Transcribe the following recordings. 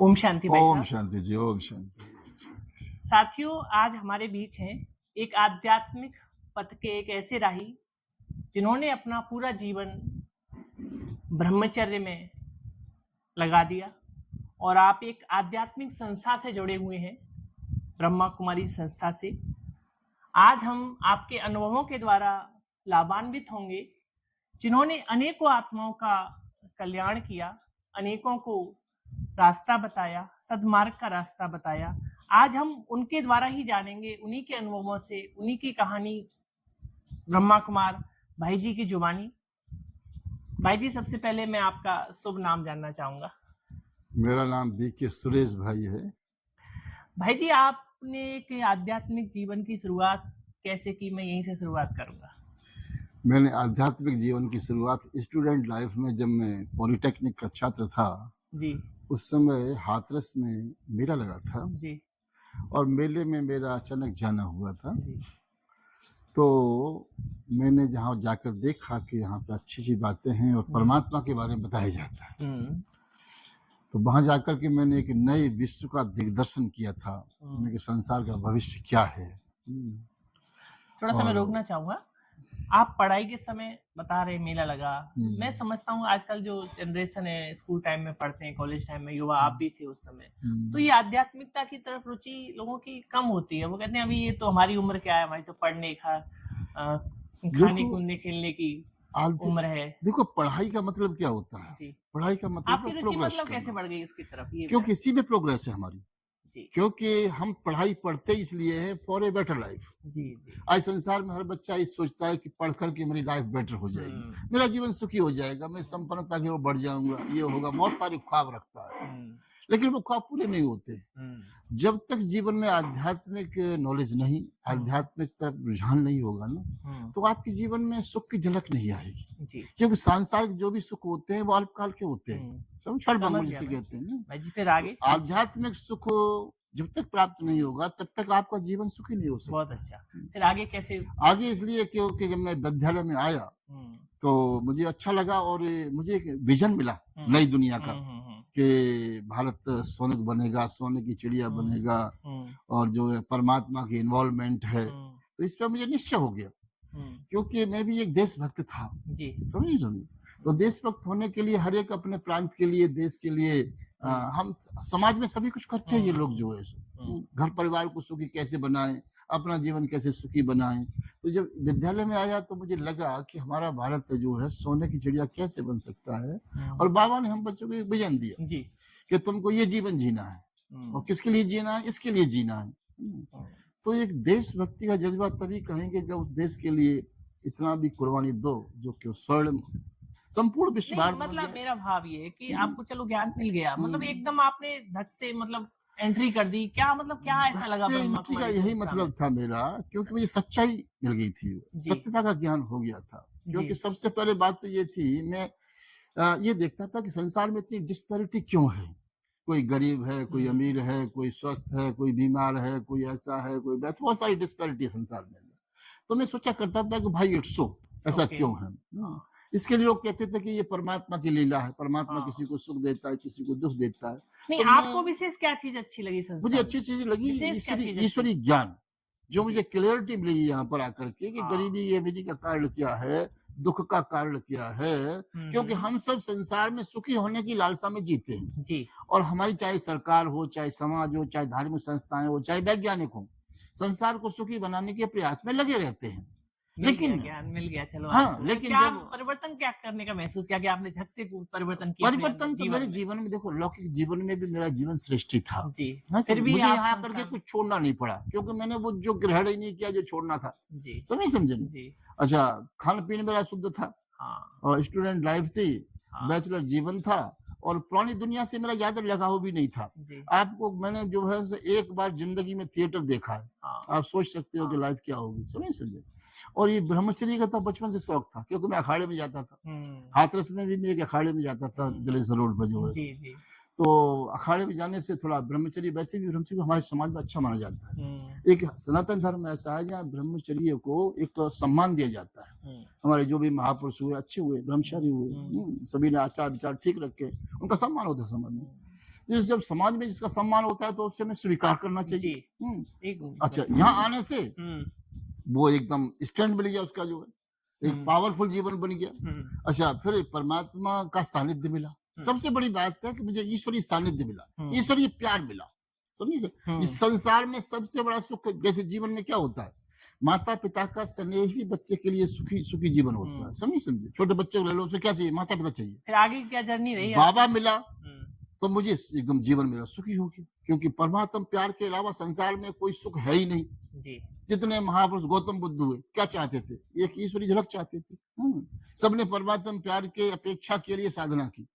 ओम शांति भाई ओम साहब। शांति जी, ओम शांति। साथियों, आज हमारे बीच हैं एक आध्यात्मिक पथ के एक ऐसे राही जिन्होंने अपना पूरा जीवन ब्रह्मचर्य में लगा दिया और आप एक आध्यात्मिक संस्था से जुड़े हुए हैं, ब्रह्मा कुमारी संस्था से। आज हम आपके अनुभवों के द्वारा लाभान्वित होंगे, जिन्होंने अनेकों आत्माओं का कल्याण किया, अनेकों को रास्ता बताया, सद्मार्ग का रास्ता बताया। आज हम उनके द्वारा ही जानेंगे, उन्हीं के अनुभवों से, उन्हीं की कहानी, ब्रह्मा कुमार भाई जी की जुबानी। भाई जी, सबसे पहले मैं आपका शुभ नाम जानना चाहूंगा। मेरा नाम बीके सुरेश भाई है। भाई जी, आपने एक आध्यात्मिक जीवन की शुरुआत कैसे की, मैं यहीं से शुरुआत करूंगा। मैंने आध्यात्मिक जीवन की शुरुआत स्टूडेंट लाइफ में, जब मैं पॉलिटेक्निक का छात्र था जी उस समय हाथरस में मेला लगा था जी और मेले में मेरा अचानक जाना हुआ था। जी तो मैंने जहाँ जाकर देखा कि यहाँ पे अच्छी अच्छी बातें हैं और परमात्मा के बारे में बताया जाता है, तो वहाँ जाकर के मैंने एक नए विश्व का दिग्दर्शन किया था कि संसार का भविष्य क्या है। थोड़ा सा मैं रोकना चाहूंगा। आप पढ़ाई के समय बता रहे मेला लगा, मैं समझता हूँ आजकल जो जनरेशन है स्कूल टाइम में पढ़ते हैं, कॉलेज टाइम में, युवा आप भी थे उस समय, तो ये आध्यात्मिकता की तरफ रुचि लोगों की कम होती है। वो कहते हैं अभी ये तो हमारी उम्र क्या है, हमारी तो पढ़ने खाने कूदने खेलने की उम्र है। देखो, पढ़ाई का मतलब क्या होता है? जी, पढ़ाई का मतलब आपकी रुचि प्रोग्रेस मतलब कैसे करना। बढ़ गई उसकी तरफ, ये क्योंकि इसी में प्रोग्रेस है हमारी। जी क्योंकि हम पढ़ाई पढ़ते इसलिए हैं फॉर ए बेटर लाइफ। जी जी आज संसार में हर बच्चा ये सोचता है कि पढ़ करके मेरी लाइफ बेटर हो जाएगी, मेरा जीवन सुखी हो जाएगा, मैं संपन्नता की ओर बढ़ जाऊंगा, ये होगा, बहुत सारे ख्वाब रखता है, लेकिन वो ख्वाब पूरे नहीं होते जब तक जीवन में आध्यात्मिक नॉलेज नहीं, आध्यात्मिक तरफ रुझान नहीं होगा ना, तो आपके जीवन में सुख की झलक नहीं आएगी। क्योंकि सांसारिक जो भी सुख होते हैं वो अल्पकाल के होते हैं, सब क्षण भंगुर जिसे कहते हैं ना। फिर आगे आध्यात्मिक सुख जब तक प्राप्त नहीं होगा तब तक आपका जीवन सुखी नहीं हो सकता। बहुत अच्छा। फिर आगे कैसे? आगे इसलिए क्योंकि जब मैं विद्यालय में आया तो मुझे अच्छा लगा और मुझे एक विजन मिला नई दुनिया का कि भारत सोने बनेगा, सोने की चिड़िया बनेगा और जो है परमात्मा की इन्वॉल्वमेंट है, तो इस पर मुझे निश्चय हो गया। क्योंकि मैं भी एक देशभक्त था, समझिए। तो देशभक्त होने के लिए हर एक अपने प्रांत के लिए, देश के लिए हम समाज में सभी कुछ करते हैं। ये लोग जो है घर परिवार को सुखी कैसे बनाएं, अपना जीवन कैसे सुखी बनाएं। तो जब विद्यालय में आया तो मुझे लगा कि हमारा भारत जो है सोने की चिड़िया कैसे बन सकता है, और बाबा ने हम बच्चों को विजन दिया कि तुमको ये जीवन जीना है। और किसके लिए जीना है? इसके लिए जीना है। तो एक देशभक्ति का जज्बा तभी कहेंगे जब उस देश के लिए इतना भी कुर्बानी दो जो कि स्वर्ण संपूर्ण विश्व भारत। मतलब मेरा भाव ये है कि आपको चलो ज्ञान मिल गया, मतलब एकदम आपने धक से मतलब एंट्री कर दी, क्या मतलब क्या ऐसा लगा ब्रह्मा का यही मतलब था मेरा, क्योंकि मुझे सच्चाई मिल गई थी, सत्यता का ज्ञान हो गया था। क्योंकि सबसे पहले बात तो ये थी, मैं ये देखता था कि संसार में इतनी डिस्पैरिटी क्यों है। कोई गरीब है, कोई अमीर है, कोई स्वस्थ है, कोई बीमार है, कोई ऐसा है, कोई वैसा, बहुत सारी डिस्पैरिटी है संसार में। तो मैं सोचा करता था कि भाई इट्स सो, ऐसा क्यों है। इसके लिए लोग कहते थे कि ये परमात्मा की लीला है, परमात्मा किसी को सुख देता है, किसी को दुख देता है। नहीं, तो आपको विशेष क्या चीज अच्छी लगी? मुझे अच्छी चीज लगी ईश्वरी ज्ञान, जो मुझे क्लियरिटी मिली यहाँ पर आकर के कि गरीबी ये मेरी का कारण क्या है, दुख का कारण क्या है। क्योंकि हम सब संसार में सुखी होने की लालसा में जीते हैं जी। और हमारी चाहे सरकार हो, चाहे समाज हो, चाहे धार्मिक संस्थाएं हो, चाहे वैज्ञानिक हो, संसार को सुखी बनाने के प्रयास में लगे रहते हैं। लेकिन ज्ञान मिल गया, चलो। हाँ, लेकिन जब परिवर्तन क्या करने का महसूस किया कि आपने झट से परिवर्तन किया? परिवर्तन तो मेरे जीवन में, देखो, लौकिक जीवन में भी मेरा जीवन श्रेष्ठ था जी। फिर भी मुझे यहाँ करके कुछ छोड़ना नहीं पड़ा, क्योंकि मैंने वो जो ग्रहण ही नहीं किया जो छोड़ना था जी। समझे। अच्छा, खान पीन मेरा शुद्ध था और स्टूडेंट लाइफ थी, बैचलर जीवन था और पुरानी दुनिया से मेरा ज्यादा लगाव भी नहीं था। आपको मैंने जो है एक बार जिंदगी में थिएटर देखा है, आप सोच सकते हो कि लाइफ क्या होगी, समझे। और ये ब्रह्मचर्य का तो बचपन से शौक था, क्योंकि मैं अखाड़े में जाता था। हाथरस में भी मैं एक अखाड़े में जाता था, जलेसर रोड पर जो है। तो अखाड़े में जाने से थोड़ा ब्रह्मचर्य, वैसे भी ब्रह्मचर्य हमारे समाज में अच्छा माना जाता है। एक सनातन धर्म ऐसा है जहाँ ब्रह्मचर्य को एक सम्मान दिया जाता है। हमारे जो भी महापुरुष हुए, अच्छे हुए, ब्रह्मचारी हुए, सभी ने आचार विचार ठीक रखे, उनका सम्मान होता है समाज में। तो जब समाज में जिसका सम्मान होता है तो उसे हमें स्वीकार करना चाहिए। जी, एक अच्छा, यहाँ आने से हुँ, वो एकदम स्टैंड मिल गया उसका, जो है एक पावरफुल जीवन बन गया। अच्छा, फिर परमात्मा का सानिध्य मिला। सबसे बड़ी बात है कि मुझे ईश्वरीय सानिध्य मिला, ईश्वरीय प्यार मिला। समझिए सर, इस संसार में सबसे बड़ा सुख जैसे जीवन में क्या होता है, माता पिता का स्नेह ही बच्चे के लिए सुखी सुखी जीवन होता है। समझे, छोटे बच्चे को ले लो, उसे क्या चाहिए, माता पिता चाहिए। फिर आगे की क्या जर्नी रही बाबा मिला तो मुझे एकदम जीवन मेरा सुखी हो गया, क्योंकि परमात्मा प्यार के अलावा संसार में कोई सुख है ही नहीं। जी, जितने महापुरुष गौतम बुद्ध हुए, क्या चाहते थे, एक ईश्वरी झलक चाहते थे। सबने परमात्मा प्यार के अपेक्षा के लिए साधना की,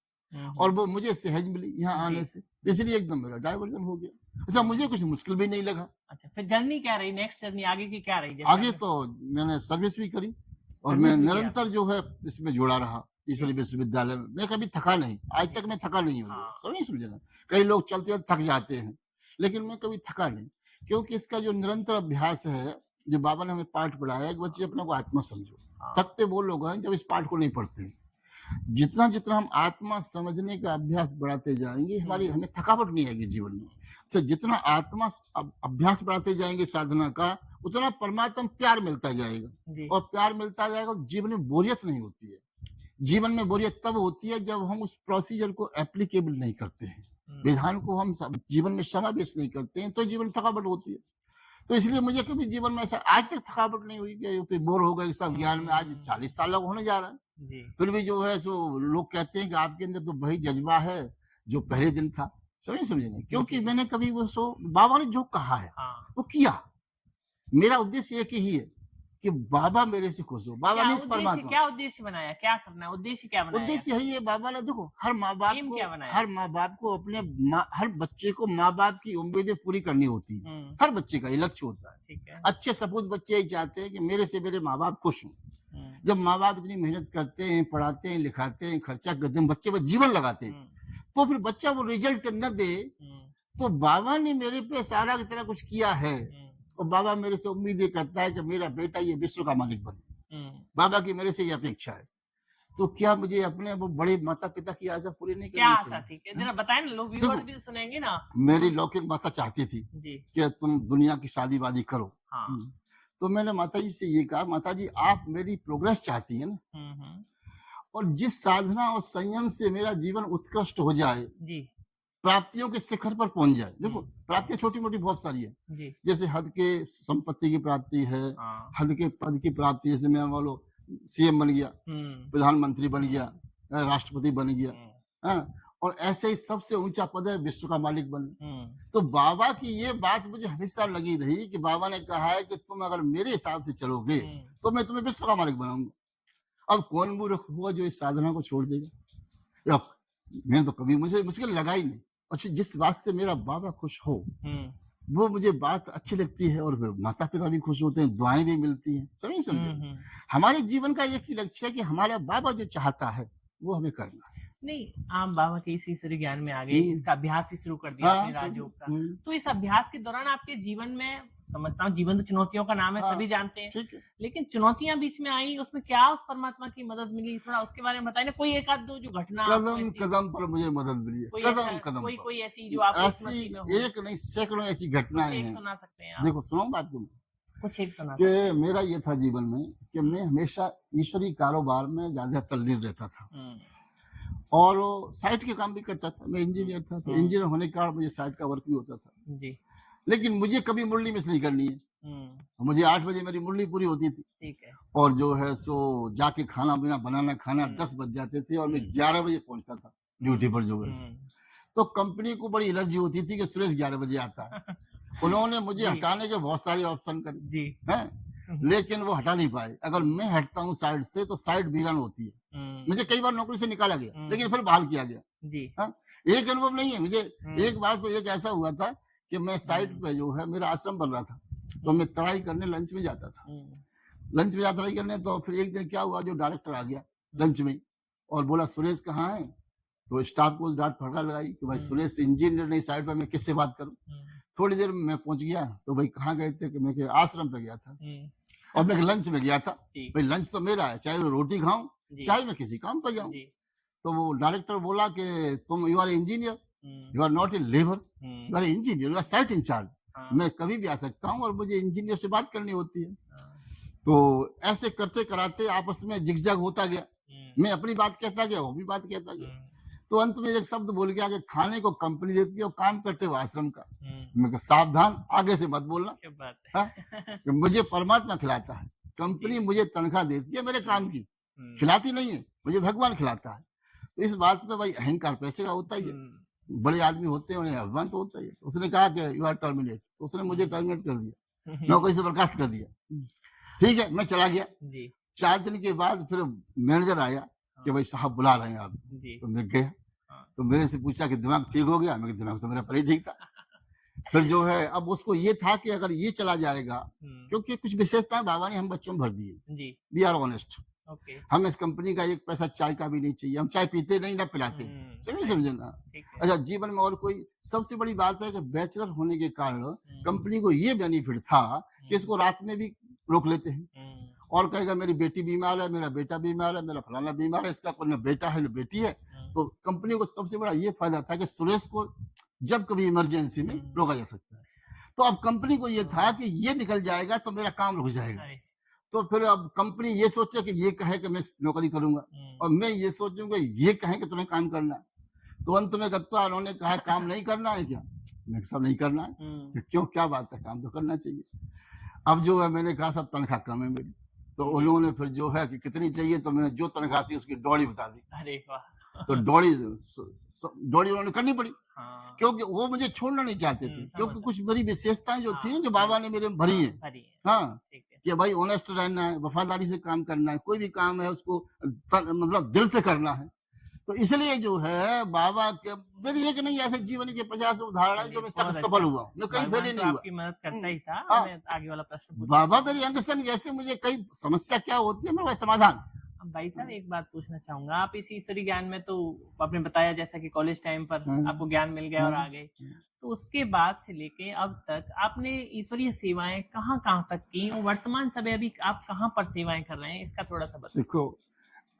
और वो मुझे सहज मिली यहाँ आने से, इसलिए एकदम मेरा डाइवर्जन हो गया। अच्छा, मुझे कुछ मुश्किल भी नहीं लगा। अच्छा, फिर जर्नी क्या रही, नेक्स्ट जर्नी आगे की क्या रही? आगे तो मैंने सर्विस भी करी, और मैं निरंतर जो है इसमें जुड़ा रहा, ईश्वरी विश्वविद्यालय में। मैं कभी थका नहीं, आज तक मैं थका नहीं हूँ। समझे ना, कई लोग चलते हुए थक जाते हैं, लेकिन मैं कभी थका नहीं, क्योंकि इसका जो निरंतर अभ्यास है, जो बाबा ने हमें पाठ पढ़ाया है कि बच्चे अपने को आत्मा समझो। थकते वो लोग हैं जब इस पाठ को नहीं पढ़ते हैं। जितना जितना हम आत्मा समझने का अभ्यास बढ़ाते जाएंगे, हमें थकावट नहीं आएगी जीवन में। अच्छा, जितना आत्मा अभ्यास बढ़ाते जाएंगे साधना का, उतना परमात्मा प्यार मिलता जाएगा, और प्यार मिलता जाएगा तो जीवन में बोरियत नहीं होती है। जीवन में बोरियत तब होती है जब हम उस प्रोसीजर को एप्लीकेबल नहीं करते हैं, विधान को हम जीवन में समावेश नहीं करते हैं, तो जीवन थकावट होती है। तो इसलिए मुझे कभी जीवन में ऐसा आज तक थकावट नहीं हुई कि बोर हो गए सब ज्ञान में। आज 40 साल होने जा रहा है, फिर भी जो है सो लोग कहते हैं कि आपके अंदर तो वही जज्बा है जो पहले दिन था। समझे नहीं, क्योंकि मैंने कभी वो बाबा ने जो कहा है वो किया। मेरा उद्देश्य एक ही है कि बाबा मेरे से खुश हो। बाबा ने इस परमात्मा क्या उद्देश्य बनाया, क्या करना है, उद्देश्य क्या बनाया? उद्देश्य यही है, बाबा ने देखो हर माँ बाप को अपने हर बच्चे को माँ बाप की उम्मीदें पूरी करनी होती है। हर बच्चे का ये लक्ष्य होता है। ठीक है। अच्छे सपूत बच्चे यही चाहते हैं कि मेरे से मेरे माँ बाप खुश हों। जब माँ बाप इतनी मेहनत करते हैं, पढ़ाते हैं, लिखाते हैं, खर्चा करते हैं, बच्चे पर जीवन लगाते हैं, तो फिर बच्चा वो रिजल्ट न दे, तो बाबा ने मेरे पे सारा की तरह कुछ किया है, और बाबा मेरे से उम्मीद करता है कि मेरा बेटा ये विश्व का मालिक बने। बाबा की मेरे से ये अपेक्षा है, तो क्या मुझे अपने वो बड़े माता पिता की आशा पूरी नहीं करनी चाहिए? क्या आशा थी, जरा बताएं ना, लोग व्यूअर्स भी सुनेंगे ना। मेरी लौकिक माता चाहती थी कि तुम दुनिया की शादी वादी करो। तो मैंने माता जी से ये कहा, माता जी आप मेरी प्रोग्रेस चाहती है ना, और जिस साधना और संयम से मेरा जीवन उत्कृष्ट हो जाए, प्राप्तियों के शिखर पर पहुंच जाए। देखो प्राप्तियां छोटी मोटी बहुत सारी है, जैसे हद के संपत्ति की प्राप्ति है, हद के पद की प्राप्ति, जैसे मैं बोलो सीएम बन गया, प्रधानमंत्री बन गया, राष्ट्रपति बन गया, और ऐसे ही सबसे ऊंचा पद है विश्व का मालिक बनना। तो बाबा की ये बात मुझे हमेशा लगी रही कि बाबा ने कहा है कि तुम अगर मेरे हिसाब से चलोगे तो मैं तुम्हें विश्व का मालिक बनाऊंगा। अब कौन मूर्ख हुआ जो इस साधना को छोड़ देगा? मैं तो कभी, मुझे मुश्किल लगा ही नहीं। अच्छा, जिस बात से मेरा बाबा खुश हो वो मुझे बात अच्छी लगती है, और माता पिता भी खुश होते हैं, दुआएं भी मिलती हैं। समझे हमारे जीवन का एक ही लक्ष्य है कि हमारा बाबा जो चाहता है वो हमें करना है। नहीं, आप बाबा के इस ईश्वरीय ज्ञान में आ गए, इसका अभ्यास भी शुरू कर दिया अपने राजयोग का। तो इस अभ्यास के दौरान आपके जीवन में, समझता हूँ जीवन तो चुनौतियों का नाम है, सभी जानते हैं, लेकिन चुनौतियां बीच में आई, उसमें क्या उस परमात्मा की मदद मिली, थोड़ा उसके बारे में बताइए ना। कोई एक आध दो जो घटना कदम कदम पर मुझे मदद मिली है, कदम कदम कोई ऐसी जो आप एक नहीं सैकड़ों ऐसी घटनाएं हैं। सुना सकते हैं? देखो सुनाऊंगा आपको कुछ एक सुना। कि मेरा ये था जीवन में कि मैं हमेशा ईश्वरीय कारोबार में ज्यादा तल्लीन रहता था, और साइट के काम भी करता था। मैं इंजीनियर था, तो इंजीनियर होने के कारण मुझे साइट का वर्क भी होता था जी। लेकिन मुझे कभी मुरली मिस नहीं करनी है। मुझे 8 बजे मेरी मुरली पूरी होती थी, ठीक है, और जो है सो जाके खाना पीना बनाना खाना 10 बज जाते थे, और मैं 11 बजे पहुंचता था ड्यूटी पर। जो है तो कंपनी को बड़ी एलर्जी होती थी कि सुरेश 11 बजे आता है। उन्होंने मुझे हटाने के बहुत सारे ऑप्शन करे जी, लेकिन वो हटा नहीं पाए। अगर मैं हटता हूँ साइड से तो साइड वीरान होती है। मुझे कई बार नौकरी से निकाला गया, लेकिन फिर बहाल किया गया जी। एक अनुभव नहीं है मुझे। एक बार तो एक ऐसा हुआ था कि मैं साइट पे जो है मेरा आश्रम बन रहा था, तो मैं तराई करने लंच में जाता था। लंच में जाता करने, तो फिर एक दिन क्या हुआ, जो डायरेक्टर आ गया लंच में और बोला सुरेश कहाँ है। तो स्टाफ को डांट फटकार लगाई कि भाई सुरेश इंजीनियर नहीं साइड पर, मैं किससे बात करूं। थोड़ी देर में मैं पहुंच गया, तो भाई कहाँ गए थे कि मैं आश्रम पे गया था, और मैं लंच में गया था। भाई लंच तो मेरा है, चाहे मैं रोटी खाऊं चाहे मैं किसी काम पर जाऊं। तो वो डायरेक्टर बोला कि तुम you are engineer, you are not a labour, hmm, you are engineer, you are site incharge. हाँ, मैं कभी भी आ सकता हूँ और मुझे इंजीनियर से बात करनी होती है। हाँ, तो ऐसे करते कराते आपस में जिगजैग होता गया। हम्म, मैं अपनी बात कहता गया, वो भी बात कहता गया। हम्म, तो अंत में एक शब्द बोल गया कि खाने को कंपनी देती है और काम करते हो आश्रम का। हम्म, मैं कहा, सावधान, आगे से मत बोलना। क्या बात हाँ? है। कि मुझे परमात्मा खिलाता है, जी, कंपनी मुझे तनख्वाह देती है मेरे काम की, हम्म, खिलाती नहीं है, मुझे भगवान खिलाता है। तो इस बात पे भाई अहंकार पैसे का होता ही है। हम्म, बड़े आदमी होते हैं, उन्हें अभिमान तो होता ही है। तो उसने कहा कि यू आर टर्मिनेट, तो उसने मुझे टर्मिनेट कर दिया, नौकरी से बर्खास्त कर दिया। ठीक है, मैं चला गया। जी, 4 दिन के बाद फिर मैनेजर आया कि हाँ, भाई साहब बुला रहे हैं आप। जी, तो मैं गया, हाँ, तो मेरे से पूछा कि दिमाग ठीक हो गया? मैं कहा, दिमाग तो मेरा पहले ही ठीक था। फिर जो है अब उसको ये था कि अगर ये चला जाएगा, हम्म, क्योंकि कुछ विशेषताएं बाबा ने हम बच्चों में भर दी है। जी, वी आर ऑनेस्ट। ओके, हमें इस कंपनी का एक पैसा चाय का भी नहीं चाहिए, हम चाय पीते नहीं ना पिलाते। सही सही, समझे ना? ठीक है, अच्छा, जीवन में और कोई सबसे बड़ी बात है कि बैचलर होने के कारण हम्म, कंपनी को ये बेनिफिट था कि हम्म, इसको रात में भी रोक लेते हैं हम्म, और कहेगा मेरी बेटी बीमार है, मेरा बेटा बीमार है, मेरा फलाना बीमार है, इसका कोई न बेटा है न बेटी है। तो कंपनी को सबसे बड़ा ये फायदा था कि सुरेश को जब कभी इमरजेंसी में रोका जा सकता है। तो अब कंपनी को ये था कि ये निकल जाएगा तो मेरा काम रुक जाएगा। अरे, तो फिर अब कंपनी ये सोचे कि ये कहे कि मैं नौकरी करूंगा और मैं ये सोचूंगा ये कहे कि तुम्हें काम करना है। तो अंत में गत्ता उन्होंने कहा काम नहीं करना है क्या? मैं सब नहीं करना है। कि क्यों, क्या बात है, काम तो करना चाहिए। अब जो है मैंने कहा सब तनख्वाह कम है मेरी। तो उन्होंने फिर जो है कि कितनी चाहिए, तो मैंने जो तनख्वाह थी उसकी डौड़ी बता दी। अरे वाह, तो डौड़ी उन्होंने करनी पड़ी, हाँ, क्योंकि वो मुझे छोड़ना नहीं चाहते थे, समझ क्योंकि सकते, कुछ मेरी विशेषताएं जो थी हाँ, जो बाबा ने मेरे में भरी है। भरी है, हाँ, ठीक है, कि भाई ऑनेस्ट रहना है, वफादारी से काम करना है, कोई भी काम है उसको मतलब दिल से करना है। तो इसलिए जो है बाबा के मेरी एक नहीं ऐसे जीवन के 50 उदाहरण है जो चलिए मैं बहुत सफल अच्छा, हुआ हूँ, मैं कहीं फेल भगवान ही तो नहीं हुआ। आपकी मदद करता ही था। हाँ, मैं आगे वाला प्रश्न पूछना बाबा चाहूंगा। मेरी अंग संग जैसे मुझे कई समस्या क्या होती है मैं वह समाधान। अब भाई साहब एक बात पूछना चाहूंगा, आप इस ईश्वरी ज्ञान में तो आपने बताया जैसा कि कॉलेज टाइम पर हाँ, आपको ज्ञान मिल गया और हाँ, आ गए, तो उसके बाद से लेके अब तक आपने ईश्वरीय सेवाएं कहाँ कहाँ तक की और वर्तमान समय अभी आप कहाँ पर सेवाएं कर रहे हैं, इसका थोड़ा सा बताइए। देखो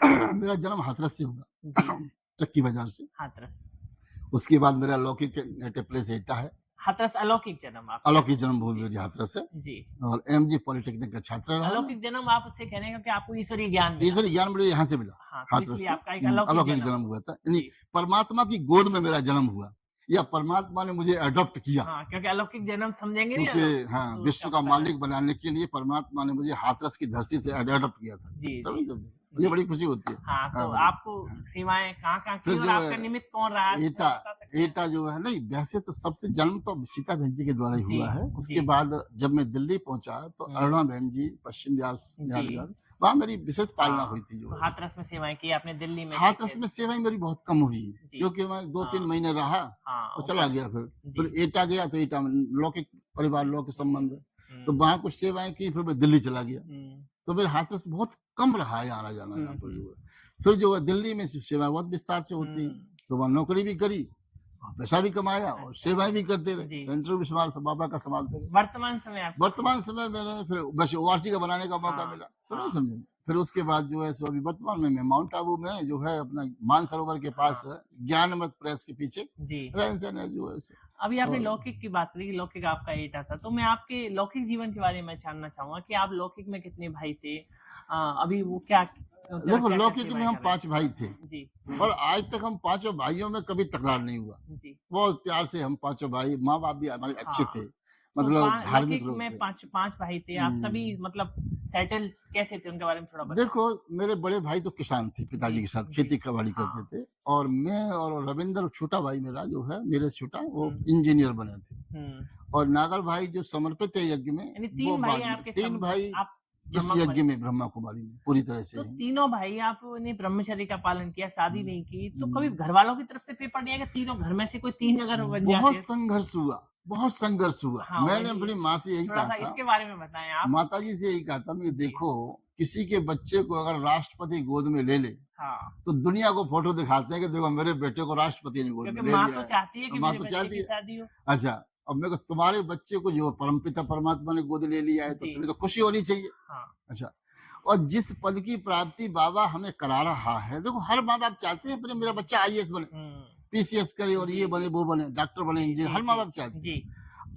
मेरा जन्म हाथरस से जी, हुआ चक्की बाजार से। हाथरस। उसके बाद मेरा लौकिक नेटिव प्लेस एटा है। हाथरस अलौकिक जन्म आपका। अलौकिक जन्मभूमि जी, मेरी हाथरस है जी, और एमजी पॉलिटेक्निक का छात्र रहा मैं। अलौकिक जन्म आप उससे कह रहे हैं क्योंकि आपको ईश्वरीय ज्ञान मिला। ईश्वरी ज्ञान मुझे यहाँ से मिला, हाँ, तो हाथरस इसलिए से। आपका एक अलौकिक अलौकिक जन्म। जन्म हुआ था, यानी जी, परमात्मा की गोद में मेरा जन्म हुआ या परमात्मा ने मुझे अडॉप्ट किया। हाँ, क्योंकि अलौकिक जन्म समझेंगे नहीं क्योंकि अलौकिक, हाँ, तो विश्व उसका का पता मालिक बनाने के लिए परमात्मा ने मुझे हाथरस की धरती से अडॉप्ट किया था। जी, समझे? जी, मुझे जी। बड़ी खुशी होती है। हाँ, तो बड़ी। आपको हाँ। सेवाएँ कहाँ-कहाँ की फिर और जो आपका है निमित्त कौन रहा है? एटा, थोड़ा बता सकते हैं? एटा जो है नहीं, वैसे तो सबसे जन्म तो सीता बहन जी के द्वारा ही जी, हुआ है। उसके जी, बाद जब मैं दिल्ली पहुंचा तो अरुणा बहन जी पश्चिम बिहार जी। बिहार वहाँ मेरी विशेष पालना हुई हाँ, थी जो तो है। हाथरस में सेवाएँ की आपने, दिल्ली में हाथरस कैसे? में सेवाएं मेरी बहुत कम हुई है, जी, क्योंकि मैं 2-3 हाँ, महीने रहा हाँ, और वो चला कर गया। फिर जी, एटा गया तो एटा में लौकिक परिवार लौकिक संबंध है। तो हुँ, वहाँ कुछ सेवाएं की, फिर मैं दिल्ली चला गया। हुँ, तो मेरे हाथरस बहुत कम रहा है आना जाना यहाँ पर हुँ, जो है। फिर जो है दिल्ली में सेवाएं बहुत विस्तार से होती हैं, हुँ, तो वहाँ नौकरी भी करी और पैसा भी कमाया और अच्छा, सेवाएं भी करते रहे। जी। सेंट्रल भी बाबा का संभालते रहे। वर्तमान समय आपकी वर्तमान समय मैंने फिर बस ओआरसी का बनाने का मौका हाँ, मिला, समझे हाँ, समझे। फिर उसके बाद जो है सो अभी वर्तमान में मैं माउंट आबू में जो है अपना मानसरोवर के पास हाँ, ज्ञान अमृत प्रेस के पीछे जी। रहन सहन है जो है सो। अभी आपने और लौकिक की बात करी कि लौकिक आपका एटा था, तो मैं आपके लौकिक जीवन के बारे में जानना चाहूँगा कि आप लौकिक में कितने भाई थे? अभी वो क्या देखो क्या-क्या लौकिक में सेवाएँ हम कर रहे 5 भाई थे हैं? जी, और आज तक हम पांचों भाइयों में कभी तकरार नहीं हुआ। जी। बहुत प्यार से हम पांचों भाई, माँ बाप भी हमारे अच्छे हाँ, थे, तो मतलब धार्मिक लौकिक लोग में थे। 5 भाई थे, आप सभी मतलब सेटल कैसे थे? उनके बारे में थोड़ा बताएँ। देखो मेरे बड़े भाई तो किसान थे, पिताजी जी, के साथ जी। खेती बाड़ी करते हाँ। थे और मैं और रविंद्र छोटा भाई मेरा जो है मेरे से छोटा वो हुँ, इंजीनियर बने थे हुँ। और नागर भाई जो समर्पित है यज्ञ में यानी वो 3 भाई बाद में। आपके 3 भाई आप इस ब्रह्मा यज्ञ कुमारी में ब्रह्मा कुमारी में पूरी तरह से तो हैं। तीनों भाई आपने ब्रह्मचर्य का पालन किया, शादी हम्म, नहीं की, तो कभी हम्म। घरवालों की तरफ से पेपर नहीं आया कि तीनों घर में से कोई 3 अगर बन बहुत जाते? संघर्ष हुआ, बहुत संघर्ष हुआ। हाँ, मैंने वही अपनी माँ से यही कहा थोड़ा-सा था, इसके बारे में बताएँ आप। माताजी से यही कहा था मैं, जी, देखो किसी के बच्चे को अगर राष्ट्रपति गोद में ले ले हाँ, तो दुनिया को फोटो दिखाते हैं कि देखो मेरे बेटे को राष्ट्रपति ने गोद क्योंकि में ले माँ लिया तो है। चाहती है कि माँ मेरे तो बच्चे चाहती की है। शादी हो। अच्छा, अब मेरे को तुम्हारे बच्चे को जो परमपिता परमात्मा ने गोद ले लिया है तो जी, तुम्हें तो खुशी होनी चाहिए। हाँ, अच्छा, और जिस पद की प्राप्ति बाबा हमें करा रहा है, देखो हर माँ बाप चाहते हैं अपने मेरा बच्चा आईएएस बने, हुँ, पीसीएस करे और ये बने वो बने, डॉक्टर बने, इंजीनियर, हर माँ बाप चाहते हैं। जी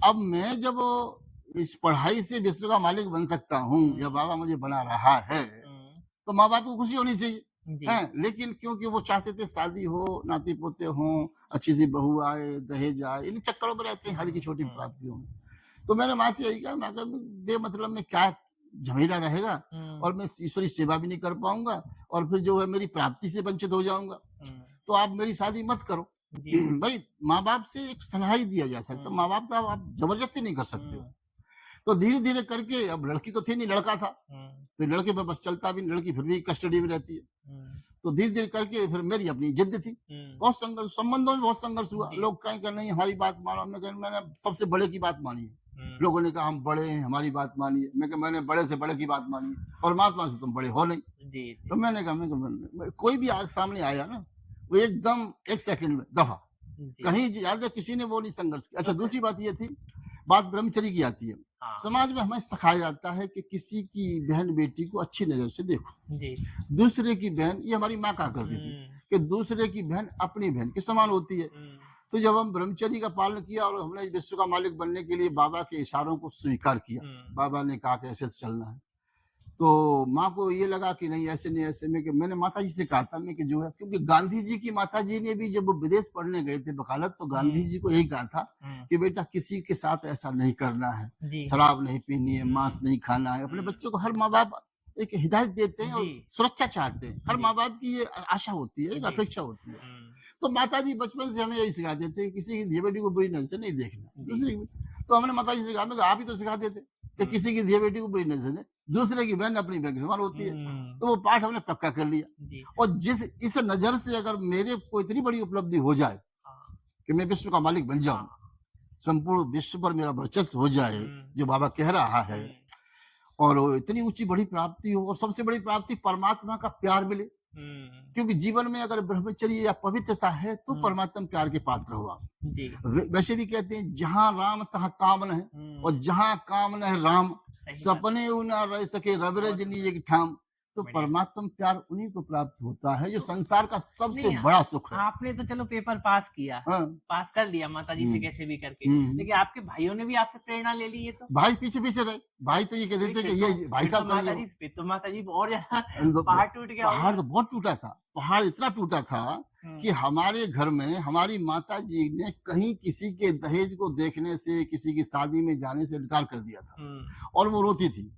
अब मैं जब इस पढ़ाई से विश्व का मालिक बन सकता हूँ या बाबा मुझे बना रहा है, तो माँ बाप को खुशी होनी चाहिए। जी हैं, लेकिन क्योंकि वो चाहते थे शादी हो, नाती पोते हों, अच्छी सी बहू आए, दहेज आए, इन चक्करों में रहते हैं हर की छोटी प्राप्तियों में। तो मैंने माँ से यही कहा, मैं कहा बेमतलब में क्या झमेला रहेगा और मैं ईश्वरी सेवा भी नहीं कर पाऊंगा और फिर जो है मेरी प्राप्ति से वंचित हो जाऊंगा। तो आप मेरी शादी मत करो। भाई माँ बाप से एक सलाह ही दिया जा सकता, माँ बाप का आप जबरदस्ती नहीं कर सकते हो। तो धीरे धीरे करके, अब लड़की तो थी नहीं, लड़का था, तो लड़के पे बस चलता भी, लड़की फिर भी कस्टडी में रहती है। तो धीरे धीरे करके फिर मेरी अपनी जिद थी, बहुत संघर्ष, संबंधों में बहुत संघर्ष हुआ। लोग कहें कि नहीं हमारी बात मानो, मैंने सबसे बड़े की बात मानी है। लोगों ने कहा हम बड़े हैं, हमारी बात मानिए। मैं कहा मैंने बड़े से बड़े की बात मानी है, परमात्मा से तुम बड़े हो नहीं। तो मैंने कहा कोई भी आग सामने आया ना, वो एकदम एक सेकंड में दफा, कहीं याद है किसी ने वो नहीं संघर्ष किया। अच्छा, दूसरी बात ये थी, बात ब्रह्मचर्य की आती है। समाज में हमें सिखाया जाता है कि किसी की बहन बेटी को अच्छी नजर से देखो। दूसरे की बहन, ये हमारी माँ कहा करती थी कि दूसरे की बहन अपनी बहन के समान होती है। तो जब हम ब्रह्मचर्य का पालन किया और हमने विश्व का मालिक बनने के लिए बाबा के इशारों को स्वीकार किया, बाबा ने कहा कि ऐसे चलना है, तो माँ को ये लगा कि नहीं ऐसे नहीं, ऐसे में कि मैंने माता जी से कहा था मैं कि जो है, क्योंकि गांधी जी की माता जी ने भी जब वो विदेश पढ़ने गए थे वकालत, तो गांधी जी को यही कहा था कि बेटा किसी के साथ ऐसा नहीं करना है, शराब नहीं पीनी है, मांस नहीं खाना है। अपने बच्चों को हर माँ बाप एक हिदायत देते हैं और सुरक्षा चाहते हैं, हर माँ बाप की ये आशा होती है, एक अपेक्षा होती है। तो माता जी बचपन से हमें यही सिखाते थे किसी की धिया बेटी को बुरी नजर से नहीं देखना। दूसरी, तो हमने माता जी से कहा, आप ही तो सिखाते थे कि किसी की धिया बेटी को बुरी नजर से, दूसरे की बहन अपनी बहन के समान होती है। तो वो पाठ हमने पक्का कर लिया। और इस नजर से अगर मेरे को इतनी बड़ी उपलब्धि हो जाए कि मैं विश्व का मालिक बन जाऊं, संपूर्ण विश्व पर मेरा वर्चस्व हो जाए, जो बाबा कह रहा है, और इतनी ऊंची बड़ी प्राप्ति हो, और सबसे बड़ी प्राप्ति परमात्मा का प्यार मिले, क्योंकि जीवन में अगर ब्रह्मचर्य या पवित्रता है तो परमात्मा प्यार के पात्र हुआ। वैसे भी कहते हैं जहां राम तहां कामन है, और जहां कामन है राम, सपने ना रह सके रविरजनी एक ठाम। तो परमात्मा प्यार उन्हीं को प्राप्त होता है जो संसार का सबसे बड़ा सुख है। आपने तो चलो पेपर पास किया, पास कर लिया माता जी से कैसे भी करके, लेकिन आपके भाइयों ने भी आपसे प्रेरणा ले ली। ये तो भाई पीछे पीछे रहे, भाई तो ये कहते थे कि ये भाई साहब करेंगे। तो माता जी और ज्यादा पहाड़ टूट गया। पहाड़ तो बहुत टूटा था, पहाड़ इतना टूटा था कि हमारे घर में हमारी माता जी ने कहीं किसी के दहेज को देखने से, किसी की शादी में जाने से इनकार कर दिया था, और वो रोती थी।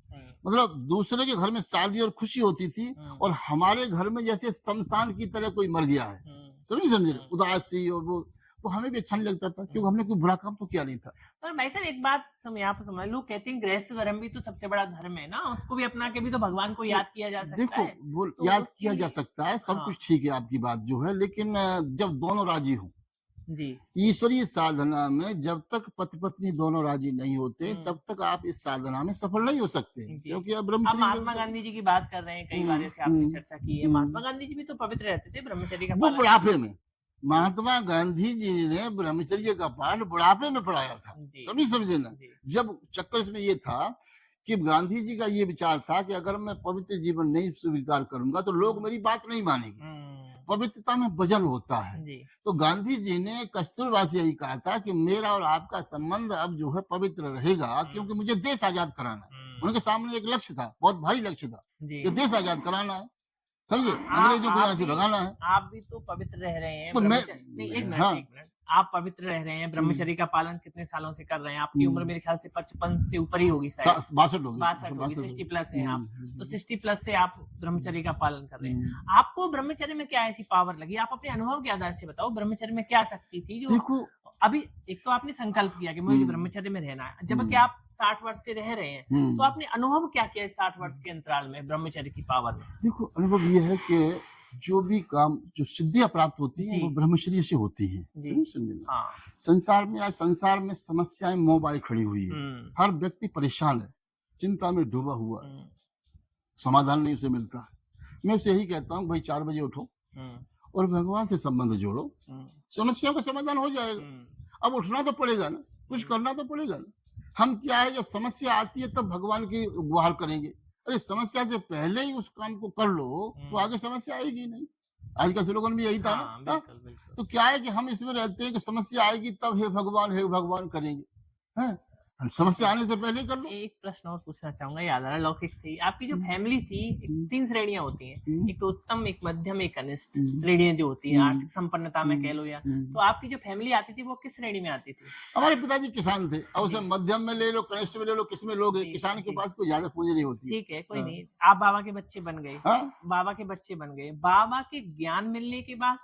मतलब दूसरे के घर में शादी और खुशी होती थी, और हमारे घर में जैसे शमशान की तरह कोई मर गया है, समझे, उदासी, और वो तो हमें भी अच्छा नहीं लगता था, क्योंकि हमने कोई बुरा काम तो किया नहीं था। पर भाई साहब एक बात यहाँ पर समझ, लोग कहते हैं गृहस्थ धर्म भी तो सबसे बड़ा धर्म है ना, उसको भी अपना के भी तो भगवान को याद किया जा सकता है। देखो तो याद किया जा सकता है, सब कुछ ठीक है आपकी बात जो है, लेकिन जब दोनों राजी हो जी, ईश्वरीय साधना में जब तक पति पत्नी दोनों राजी नहीं होते, तब तक आप इस साधना में सफल नहीं हो सकते, क्योंकि अब महात्मा गांधी जी की बात कर रहे हैं, कई बार ऐसे आपने चर्चा की है। महात्मा गांधी जी भी तो पवित्र रहते थे, ब्रह्मचर्य का वो बुढ़ापे में, महात्मा गांधी जी ने ब्रह्मचर्य का पाठ बुढ़ापे में पढ़ाया था, समझे ना। जब चक्कर इसमें ये था कि गांधी जी का ये विचार था कि अगर मैं पवित्र जीवन नहीं स्वीकार करूंगा तो लोग मेरी बात नहीं मानेंगे, पवित्रता में वजन होता है। तो गांधी जी ने कस्तूरबा से यही कहा था कि मेरा और आपका संबंध अब जो है पवित्र रहेगा, क्योंकि मुझे देश आजाद कराना है। उनके सामने एक लक्ष्य था, बहुत भारी लक्ष्य था, कि देश आजाद कराना है, समझिए, अंग्रेजों को यहाँ से भगाना है। आप भी तो पवित्र रह रहे हैं, तो एक मिनट, आप पवित्र रह रहे हैं, ब्रह्मचर्य का पालन कितने सालों से कर रहे हैं? आपकी उम्र मेरे ख्याल से 55 से ऊपर ही होगी, शायद 62 होगी, 60 प्लस है आप, तो 60 प्लस से आप ब्रह्मचर्य का पालन कर रहे हैं। आपको ब्रह्मचर्य में क्या ऐसी पावर लगी? आप अपने अनुभव के आधार से बताओ, ब्रह्मचर्य में क्या शक्ति थी जो देखो, अभी एक तो आपने संकल्प किया कि मुझे ब्रह्मचर्य में रहना है, जबकि आप 60 वर्ष से रह रहे हैं, तो आपने अनुभव क्या किया 60 वर्ष के अंतराल में ब्रह्मचर्य की पावर में? देखो, अनुभव ये है कि जो भी काम, जो सिद्धियां प्राप्त होती हैं, वो ब्रह्मचर्य से होती है, समझना। संसार में आज संसार में समस्याएं मोबाइल खड़ी हुई है, हर व्यक्ति परेशान है, चिंता में डूबा हुआ है, समाधान नहीं उसे मिलता है। मैं उसे यही कहता हूँ, भाई 4 बजे उठो और भगवान से संबंध जोड़ो, समस्याओं का समाधान हो जाएगा। अब उठना तो पड़ेगा ना, कुछ करना तो पड़ेगा ना। हम क्या है, जब समस्या आती है तब भगवान की गुहार करेंगे, अरे समस्या से पहले ही उस काम को कर लो तो आगे समस्या आएगी नहीं। आज का स्लोगन भी यही था ना। हाँ, बिल्कुल, बिल्कुल। तो क्या है कि हम इसमें रहते हैं कि समस्या आएगी तब हे भगवान करेंगे, हैं? समस्या आने से पहले कर लो। एक प्रश्न और पूछना चाहूंगा, याद आ रहा लौकिक से ही। आपकी जो फैमिली थी, हम्म, 3 श्रेणियां होती हैं, हम्म, एक तो उत्तम, एक मध्यम, एक कनिष्ठ हम्म, श्रेणियां जो होती हैं हम्म, आर्थिक संपन्नता में कह लो या, तो आपकी जो फैमिली आती थी वो किस श्रेणी में आती थी? हमारे पिताजी किसान थे और जी। उसे मध्यम में ले लो, कनिष्ठ में ले लो, किसमें लोगे, जी, किसान के जी। पास कोई ज्यादा पूंजी नहीं होती। ठीक है, कोई हाँ। नहीं। आप बाबा के बच्चे बन गए। हाँ? बाबा के बच्चे बन गए। बाबा के ज्ञान मिलने के बाद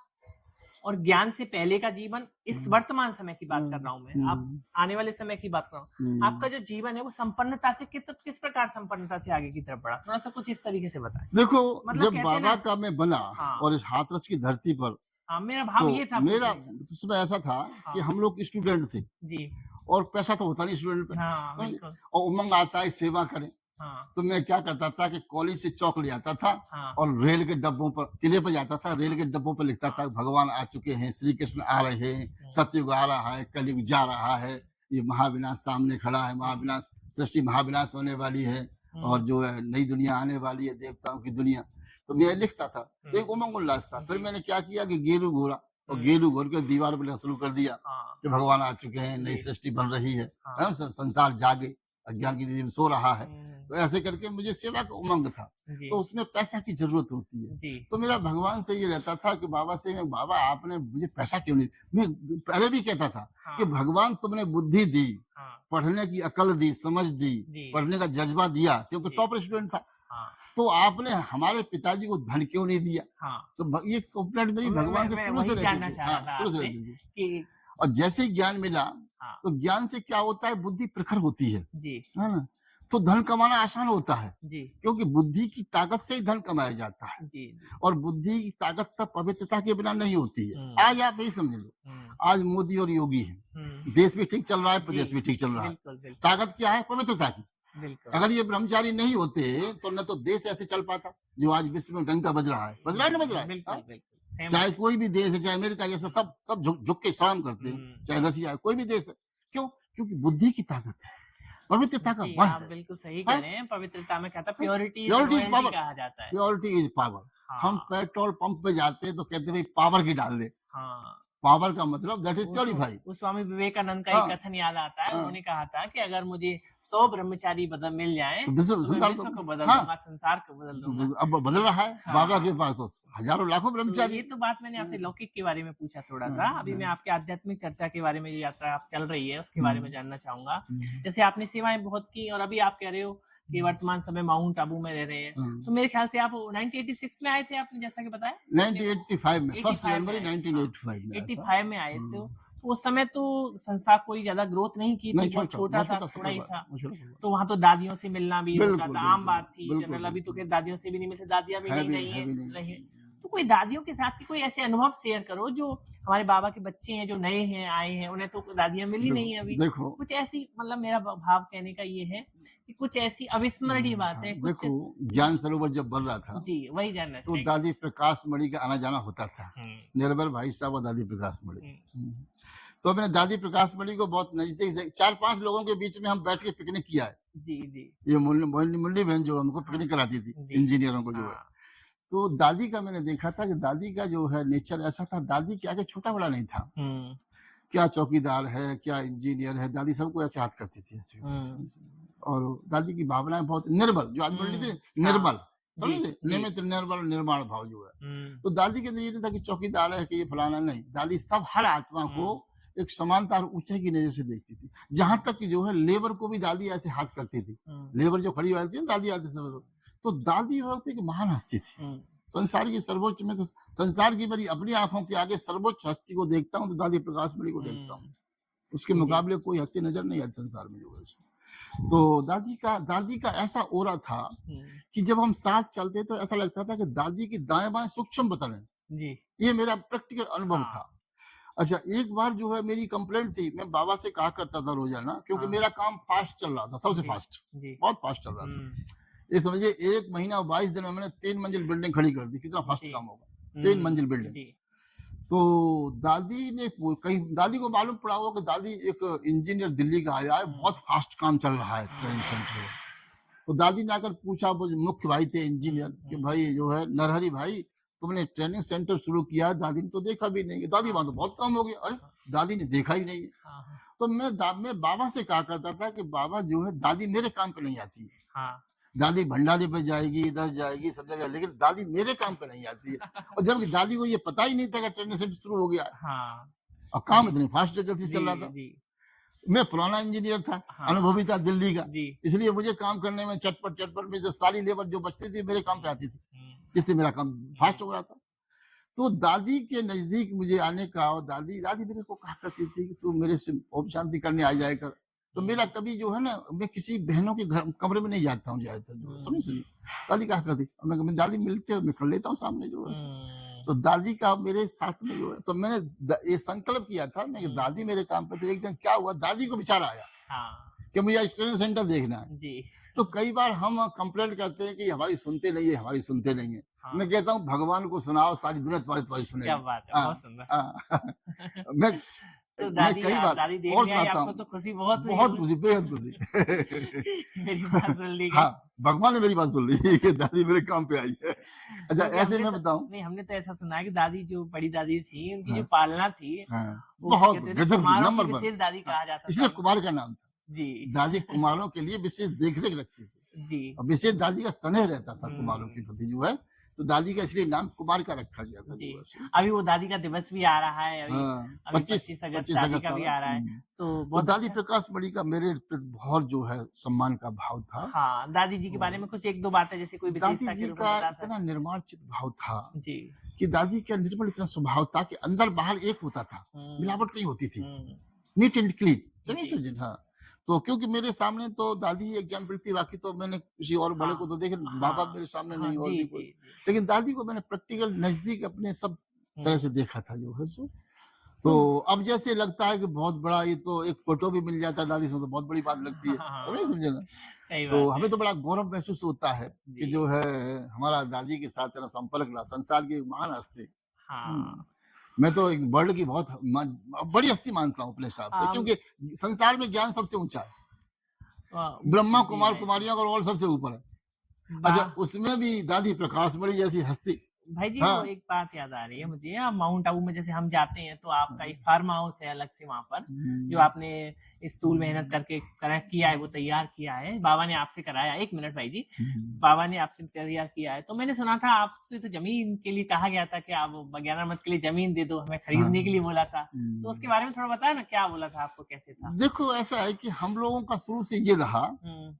और ज्ञान से पहले का जीवन, इस वर्तमान समय की बात कर रहा हूँ मैं, आप आने वाले समय की बात कर रहा हूँ। आपका जो जीवन है वो संपन्नता से किस प्रकार संपन्नता से आगे की तरफ बढ़ा? थोड़ा सा कुछ इस तरीके से बताएं। देखो, मतलब जब कहते हैं बाबा ना। का मैं बना हाँ, और इस हाथरस की धरती पर, हाँ, मेरा भाव तो ये था मेरा पूछने का। उसमें ऐसा था कि हाँ, हम लोग स्टूडेंट थे जी। और पैसा तो होता नहीं स्टूडेंट पे, हाँ, समझे? बिल्कुल। और उमंग आता है सेवा करें। हाँ, तो मैं क्या करता था कि कॉलेज से चौक ले आता था हाँ, और रेल के डब्बों पर, किले पर जाता था, रेल के डब्बों पर लिखता था हाँ। भगवान आ चुके हैं, श्री कृष्ण आ रहे हैं, सतयुग आ रहा है, कलयुग जा रहा है, ये महाविनाश सामने खड़ा है, महाविनाश, सृष्टि महाविनाश होने वाली है और जो है नई दुनिया आने वाली है, देवताओं की दुनिया। तो मैं लिखता था, तो एक उमंग उल्लास था। फिर मैंने क्या किया कि गेरू घोरा और गेरू घोर के दीवार पर लिखना शुरू कर दिया हाँ, कि भगवान आ चुके हैं, नई जी। सृष्टि बन रही है, हाँ। संसार जागे, अज्ञान की नींद में सो रहा है। हम्म, तो ऐसे करके मुझे सेवा का उमंग था। जी, तो उसमें पैसा की जरूरत होती है। जी। तो मेरा भगवान से ये रहता था कि बाबा से, मैं बाबा आपने मुझे पैसा क्यों नहीं, मैं पहले भी कहता था कि हाँ, भगवान तुमने बुद्धि दी, हाँ, पढ़ने की अकल दी, समझ दी, जी, पढ़ने का जज्बा दिया, क्योंकि जी। टॉप स्टूडेंट था। हाँ, तो आपने हमारे पिताजी को धन क्यों नहीं दिया? हाँ। तो ये कंप्लेंट मेरी भगवान से मैं शुरू वही से रहती जानना थी। चाह हाँ, रहा था शुरू से आपसे रहती थी। कि। और जैसे ही ज्ञान मिला, हाँ, तो ज्ञान से क्या होता है, बुद्धि प्रखर होती जी, है ना? तो धन कमाना आसान होता है, जी, क्योंकि बुद्धि की ताकत से ही धन कमाया जाता है। जी, जी। और बुद्धि की ताकत तब पवित्रता के बिना नहीं होती है। आज आप यही समझ लो, हुँ, आज मोदी और योगी हैं, हुँ। देश भी ठीक चल रहा है, जी, प्रदेश भी ठीक चल रहा है। बिल्कुल, बिल्कुल, ताकत क्या है? पवित्रता की। बिल्कुल। अगर ये ब्रह्मचारी नहीं होते तो न तो देश ऐसे चल पाता जो आज विश्व में डंका बज रहा है। बज रहा है ना, बज रहा है? बिल्कुल, हाँ? बिल्कुल। सहमत चाहे हैं। कोई भी देश है, चाहे अमेरिका जैसा, सब सब झुक के सलाम करते हैं, हुँ। चाहे रसिया है, कोई भी देश है। क्यों? क्योंकि बुद्धि की ताकत है, पवित्रता का जी, बल आप है। बिल्कुल सही कह हाँ? रहे हैं। पवित्रता में कहता है purity is purity is royalty power, कहा जाता है। Purity is power. हम हाँ, पेट्रोल पंप पे जाते हैं तो कहते हैं भाई पावर की डाल दे। हाँ। पावर का मतलब दैट इज प्योरीफाई। वो स्वामी विवेकानंद का एक हाँ, कथन याद आता है। हाँ। उन्होंने कहा था कि अगर मुझे 100 ब्रह्मचारी मिल जाएँ, तो विश्व तो मैं संसार विश्व तो, को बदल हाँ, दूँगा, संसार को बदल दूँगा। तो अब बदल रहा है। बाबा के हाँ। पास तो हजारों लाखों तो ब्रह्मचारी ये हैं। तो बात मैंने आपसे लौकिक के बारे में पूछा थोड़ा-सा। हाँ, अभी मैं हाँ, आपके आध्यात्मिक चर्चा के बारे में, ये यात्रा आप चल रही है, उसके बारे में जानना चाहूँगा। हम्म, जैसे आपने सेवाएँ बहुत की और अभी आप कह रहे हो कि वर्तमान समय माउंट आबू में रह रहे हैं। तो मेरे ख्याल से आप 1986 में आए थे, आपने जैसा कि बताया? अपने 1985 में, 1 85 में जनवरी आए थे, हाँ। 1985 में आया था। 85 में आए थे। तो उस समय तो संस्था कोई ज़्यादा ग्रोथ नहीं की थी, नहीं, बहुत छोटा, छोटा बहुत था, छोटा सा थोड़ा ही परिवार, था। बहुत छोटा परिवार। तो वहाँ तो दादियों से मिलना भी होता बिल्कुल, था, आम बिल्कुल, बात थी। बिल्कुल, जनरल अभी तो बिल्कुल। खैर दादियों से भी नहीं मिलते, दादियाँ भी है नहीं भी रही है हैं, भी नहीं। रही। तो कोई दादियों के साथ के कोई ऐसे अनुभव शेयर करो जो हमारे बाबा के बच्चे हैं, जो नए हैं, आए हैं, उन्हें तो दादियाँ मिली नहीं है देखो, अभी। देखो, कुछ ऐसी, मतलब मेरा भाव कहने का ये है कि कुछ ऐसी अविस्मरणीय बात हाँ, है, कुछ। देखो, ज्ञान सरोवर जब बन रहा था, जी, वही जानना तो चाहेंगे। दादी प्रकाश मणि का आना-जाना होता था। हुँ, निर्मल भाई साहब और दादी प्रकाश मणि। हुँ, तो मैंने दादी प्रकाश मणि को बहुत नज़दीक से 4-5 लोगों के बीच में हम बैठ के पिकनिक किया है। जी, जी। ये मुन्नी बहन जो हमको हाँ, पिकनिक कराती थी, जी, इंजीनियरों को जो है। हाँ, तो दादी का मैंने देखा था कि दादी का जो है नेचर ऐसा था, दादी के आगे छोटा-बड़ा नहीं था। हुँ, क्या चौकीदार है, क्या इंजीनियर है, दादी सबको ऐसे हाथ करती थी ऐसे। हुँ, और दादी की भावनाएँ बहुत निर्मल, जो आज बोल रही थी हाँ, निर्मल, जी, समझे? जी, निमित्त निर्मल निर्माण भाव जो है। हुँ, तो दादी के अंदर ये नहीं था कि चौकीदार है कि ये फलाना, नहीं। दादी सब हर आत्मा को हुँ, एक समानता और ऊंचाई की नजर से देखती थी। जहां तक कि जो है लेबर को भी दादी ऐसे हाथ करती थी। हुँ, लेबर जो खड़ी रहती है ना, दादी आते समय, तो दादी होती एक महान हस्ती थी। हुँ, संसार की सर्वोच्च में तो, संसार की मेरी अपनी आंखों के आगे सर्वोच्च हस्ती को देखता हूँ तो दादी प्रकाश मणि को देखता हूँ। हुँ, उसके जी, मुकाबले कोई हस्ती नजर नहीं आती संसार में जो है उसमें। तो दादी का ऐसा ओरा था हुँ, कि जब हम साथ चलते तो ऐसा लगता था कि दादी की दाएं बाएं सूक्ष्म बतन है। जी, ये मेरा प्रैक्टिकल अनुभव हाँ, था। अच्छा, एक बार जो है मेरी कंप्लेंट थी, मैं बाबा से कहा करता था रोजाना, क्योंकि हाँ, मेरा काम फास्ट चल रहा था, सबसे जी, फास्ट, जी, बहुत फास्ट चल रहा था। हुँ, ये समझिए 1 महीना और 22 दिन में मैंने 3 मंजिल बिल्डिंग खड़ी कर दी, कितना फास्ट जी, काम होगा, 3 मंजिल बिल्डिंग। जी, तो दादी ने कहीं, दादी को मालूम पड़ा होगा कि दादी एक इंजीनियर दिल्ली का आया है, बहुत फास्ट काम चल रहा है ट्रेन सेंटर। तो दादी ने आकर पूछा, वो जो मुख्य भाई थे इंजीनियर, कि भाई जो है नरहरि भाई, तुमने ट्रेनिंग सेंटर शुरू किया, दादी ने तो देखा भी नहीं। दादी वहां तो बहुत काम हो गया। अरे दादी ने देखा ही नहीं। हाँ, हाँ, तो मैं बाबा से कहा करता था कि बाबा जो है दादी मेरे काम पे नहीं आती है। हाँ, दादी भंडारे पे जाएगी, इधर जाएगी, सब जगह, लेकिन दादी मेरे काम पे नहीं आती है। और जबकि दादी को ये पता ही नहीं था कि ट्रेनिंग सेंटर शुरू हो गया है हाँ, और काम जी, इतनी फास्ट गति से चल रहा जी, था। जी, मैं पुराना इंजीनियर था, हाँ, अनुभवी था दिल्ली का, जी, इसलिए मुझे काम करने में चटपट में जब सारी लेबर जो बचती थी मेरे काम पे आती थी, हुँ, जिससे मेरा काम फास्ट हो रहा था। तो दादी के नजदीक मुझे आने का, और दादी दादी मेरे को कहा करती थी कि तू मेरे से ओम शांति करने आ जाया कर। तो मेरा हुँ, कभी जो है ना, मैं किसी बहनों के घर कमरे में नहीं जाता हूँ ज्यादातर, जो है, समझ हुँ, रही। दादी कहा करती, और मैं दादी मिलते हो मैं कर लेता हूँ सामने जो है सो। हुँ, तो दादी का मेरे साथ में जो है, तो मैंने ये संकल्प किया था मैं कि हुँ, दादी मेरे काम पे। तो एक दिन क्या हुआ, दादी को विचार आया हाँ, कि मुझे आज ट्रेनिंग सेंटर देखना है। जी, तो कई बार हम कंप्लेंट करते हैं कि हमारी सुनते नहीं है, हमारी सुनते नहीं है। हाँ, मैं कहता हूँ भगवान को सुनाओ, सारी दुनिया तुम्हारी क्या सुनेगी। बात है, हाँ, बहुत सुंदर। हाँ। मैं तो मैं दादी कई बार दादी और देखने आई सुनाता आपको हूँ। तो खुशी बहुत हुई बहुत होगी। खुशी, बेहद खुशी। मेरी बात सुन ली गई। हाँ, भगवान ने मेरी बात सुन ली कि दादी मेरे काम पे आई है। अच्छा, क्योंकि ऐसे मैं बताऊँ। हमने तो ऐसा सुना है कि दादी जो बड़ी दादी थी, उनकी जो हाँ, पालना थी, हाँ, वो बहुत कहते हैं ना गज़ब की, कुम्हारों की नंबर 1। विशेष दादी हाँ, कहा जाता था इसलिए उनको। कुमार का नाम था। जी। दादी कुम्हारों के लिए विशेष देख-रेख रखती थी। जी। और विशेष दादी का स्नेह रहता था कुम्हारों के हुँ, प्रति जो है, तो दादी का इसलिए नाम कुमार का रखा गया था जी। जो है सो। अभी वो दादी का दिवस भी आ रहा है, अभी हाँ, अभी 25 25 अगस्त 25 दादी अगस्त का आ भी रहा है। आ रहा है, तो तो बहुत दादी अच्छा। प्रकाश बड़ी का मेरे प्रति बहुत जो है सम्मान का भाव था। हाँ, दादी जी के बारे और में कुछ 1-2 बातें जैसे कोई दादी विशेषता के जी रूप में का बता इतना सकते निर्माणचित भाव था हैं? जी। कि दादी का निर्मल इतना स्वभाव था कि अंदर बाहर एक होता था, हुँ, मिलावट नहीं होती थी। हुँ। नीट एंड क्लीन, समझे जी। समझे? हाँ, तो क्योंकि मेरे सामने तो दादी ही एग्जाम्पल थी, बाकी तो मैंने किसी और बड़े को हाँ, तो देखे, बाबा हाँ, मेरे सामने हाँ। नहीं और जी, भी कोई। जी, जी। लेकिन दादी को मैंने प्रैक्टिकल नज़दीक अपने सब तरह हुँ, से देखा था जो है सो। तो तो अब जैसे लगता है कि बहुत बड़ा, ये तो एक फ़ोटो भी मिल जाता है दादी से तो बहुत बड़ी बात लगती हाँ, है, समझे हाँ, समझे ना? सही तो बात हमें है। तो बड़ा गौरव महसूस होता है कि जी, जो है हमारा दादी के साथ तेरा संपर्क रहा, संसार की एक महान हस्ती। हाँ। हुँ। मैं तो एक वर्ल्ड की बहुत बड़ी हस्ती मानता हूँ अपने हिसाब से, आम क्योंकि संसार में ज्ञान सबसे ऊँचा है। ब्रह्मा, जी कुमार, भाई जी। कुमारियाँ और ऑल सबसे ऊपर है। बा अच्छा, उसमें भी दादी प्रकाश बड़ी जैसी हस्ती। भाई जी, वो हाँ। एक बात याद आ रही है मुझे, माउंट आबू में जैसे हम जाते हैं तो आपका हाँ। एक फार्म हाउस है अलग से वहाँ पर, जो हुँ। आपने स्थूल मेहनत करके किया है, वो तैयार किया है। बाबा ने आपसे कराया। 1 मिनट भाई जी। हुँ। बाबा ने आपसे तैयार किया है। तो मैंने सुना था आपसे तो ज़मीन के लिए कहा गया था कि आप बगैना मत के लिए ज़मीन दे दो, हमें हाँ। खरीदने के लिए बोला था। तो उसके हुँ। बारे में थोड़ा बताएँ ना, क्या बोला था आपको, कैसे था? देखो, ऐसा है कि हम लोगों का शुरू से ये रहा हुँ,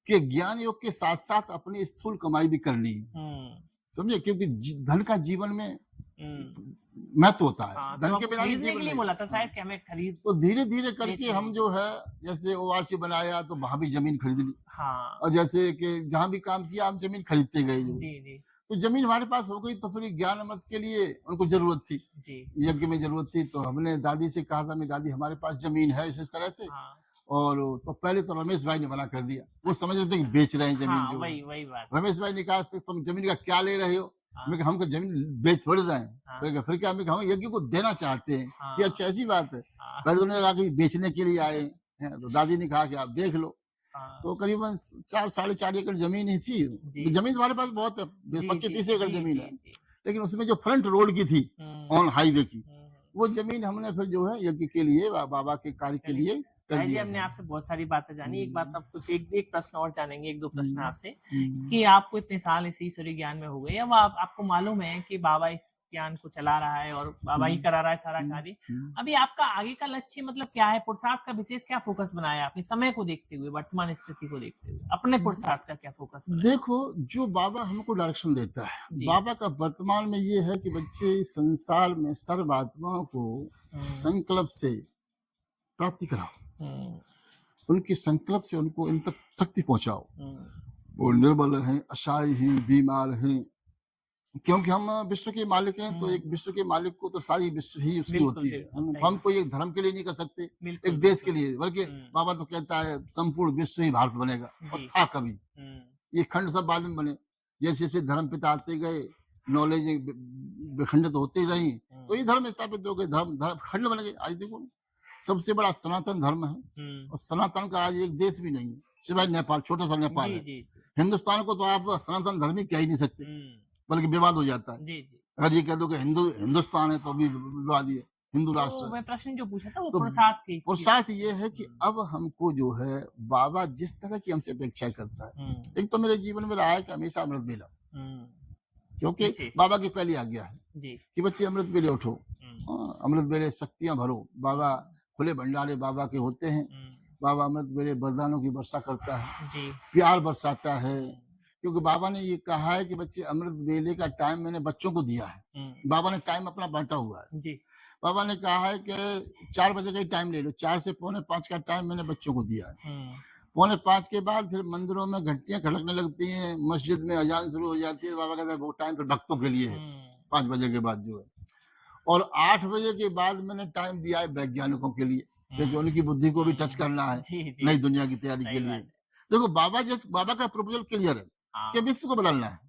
कि ज्ञान योग के साथ-साथ अपनी स्थूल कमाई भी करनी है। हुँ, समझे? क्योंकि धन का जीवन में हुँ। महत्व होता है। हाँ, तो धन के आपको बिना भी खरीदने के जीवन लिए नहीं बोला है। था हाँ। शायद कि हमें खरीद तो धीरे-धीरे करके बेचने के हम लिए। जो है, जैसे ओआरसी बनाया तो वहाँ भी ज़मीन खरीद ली, हाँ। और जैसे कि जहाँ भी काम किया हम ज़मीन खरीदते गए जो। जी, जी। तो ज़मीन हमारे पास हो गई तो फिर ज्ञान अमृत के लिए उनको ज़रूरत थी, जी। यज्ञ में ज़रूरत थी, तो हमने दादी से कहा था, मैं दादी हमारे पास ज़मीन है इस तरह से। हाँ। और तो पहले तो रमेश भाई ने मना कर दिया। वो समझ रहे थे कि बेच रहे हैं ज़मीन हाँ, जो है। वही वही बात। रमेश भाई ने कहा, "से तुम ज़मीन का क्या ले रहे हो?" हाँ, मैं कहा, "हम तो ज़मीन बेच थोड़ी रहे हैं।" हाँ, फिर क्या, मैं कहा, "हम यज्ञ को देना चाहते हैं।" कि हाँ, अच्छा, ऐसी बात है। हाँ, पहले तो उन्होंने कहा कि बेचने के लिए आए हैं, तो दादी ने कहा कि आप देख लो। हाँ। तो करीबन 4 साढ़े 4 एकड़ ज़मीन ही थी। जी। ज़मीन तो हमारे पास बहुत है, जी, जी, 25-30 एकड़ जी, ज़मीन जी, है। जी। लेकिन उसमें जो फ्रंट रोड की थी, हुँ, ऑन हाईवे की, हुँ। वो ज़मीन हमने फिर जो है यज्ञ के लिए, बाबा के कार्य के चलिए, लिए कर भाई जी, दिया हमने था। आपसे बहुत सारी बातें जानी। एक बात हुँ, अब कुछ एक एक प्रश्न और जानेंगे, 1-2 प्रश्न हुँ, आपसे, हुँ, कि आपको इतने साल इस ईश्वरीय ज्ञान में हो गए, अब आपको मालूम है कि बाबा इस ज्ञान को चला रहा है और बाबा ही हुँ, करा रहा है सारा हुँ, कार्य। हुँ। अभी आपका आगे का लक्ष्य मतलब क्या है? पुरुषार्थ का विशेष क्या फ़ोकस बनाया है आपने समय को देखते हुए, वर्तमान स्थिति को देखते हुए? अपने पुरुषार्थ का क्या फ़ोकस बनाया? देखो, जो बाबा हमको डायरेक्शन देता है, जी। बाबा का वर्तमान में ये है कि बच्चे इस संसार में सर्व आत्माओं को हुँ, संकल्प से प्राप्ति कराओ। हुँ, उनके संकल्प से उनको इन तक शक्ति पहुँचाओ। हुँ। वो निर्बल हैं, असहाय हैं, बीमार हैं, क्योंकि हम विश्व के मालिक हैं, तो हुँ, एक विश्व के मालिक को तो सारी विश्व ही उसकी बिल्कुल, होती है। बिल्कुल, हम सही हम बात। कोई एक धर्म के लिए नहीं कर सकते, बिल्कुल, एक देश के बिल्कुल। लिए, बल्कि हुँ, बाबा तो कहता है संपूर्ण विश्व ही भारत बनेगा, और जी। था कभी। हुँ, ये खंड सब बाद में बने। जैसे-जैसे धर्म पिता आते गए, नॉलेज विखंडित होती रही, तो हुँ, ये धर्म स्थापित हो गए, धर्म धर्म खंड बन गए। आज देखो ना, सबसे बड़ा सनातन धर्म है, हुँ। और सनातन का आज एक देश भी नहीं है, सिवाय नेपाल, छोटा-सा नेपाल जी, है। जी, जी। हिंदुस्तान को तो आप सनातन धर्म ही कह ही नहीं सकते, हुँ, बल्कि विवाद हो जाता है। जी, जी। अगर ये कह दो कि हिंदुस्तान है तो भी विवादी है, हिंदू राष्ट्र तो है। मैं प्रश्न जो पूछा था वो तो पुरुषार्थ की पुरुषार्थ ये है कि अब हमको जो है बाबा जिस तरह की हमसे अपेक्षा करता है, एक तो मेरे जीवन में रहा है कि हमेशा अमृत मिला, क्योंकि बाबा की पहली आज्ञा है जी कि बच्चे अमृत बेले उठो, अमृत बेले शक्तियां भरो। बाबा खुले भंडारे बाबा के होते हैं, बाबा अमृत बेले वरदानों की वर्षा करता है, जी प्यार बरसाता है, क्योंकि बाबा ने ये कहा है कि बच्चे अमृत बेले का टाइम मैंने बच्चों को दिया है। बाबा ने टाइम अपना बांटा हुआ है। जी बाबा ने कहा है कि 4 बजे का ही टाइम ले लो, 4 से 4:45 का टाइम मैंने बच्चों को दिया है। 4:45 के बाद फिर मंदिरों में घंटियां खड़कने लगती हैं, मस्जिद में अजान शुरू हो जाती है। बाबा कहता है वो टाइम फिर भक्तों के लिए है, 5 बजे के बाद जो है। और 8 बजे के बाद मैंने टाइम दिया है वैज्ञानिकों के लिए, क्योंकि उनकी बुद्धि को भी टच करना है नई दुनिया की तैयारी के लिए। देखो बाबा का प्रपोजल क्लियर है कि विश्व को बदलना है,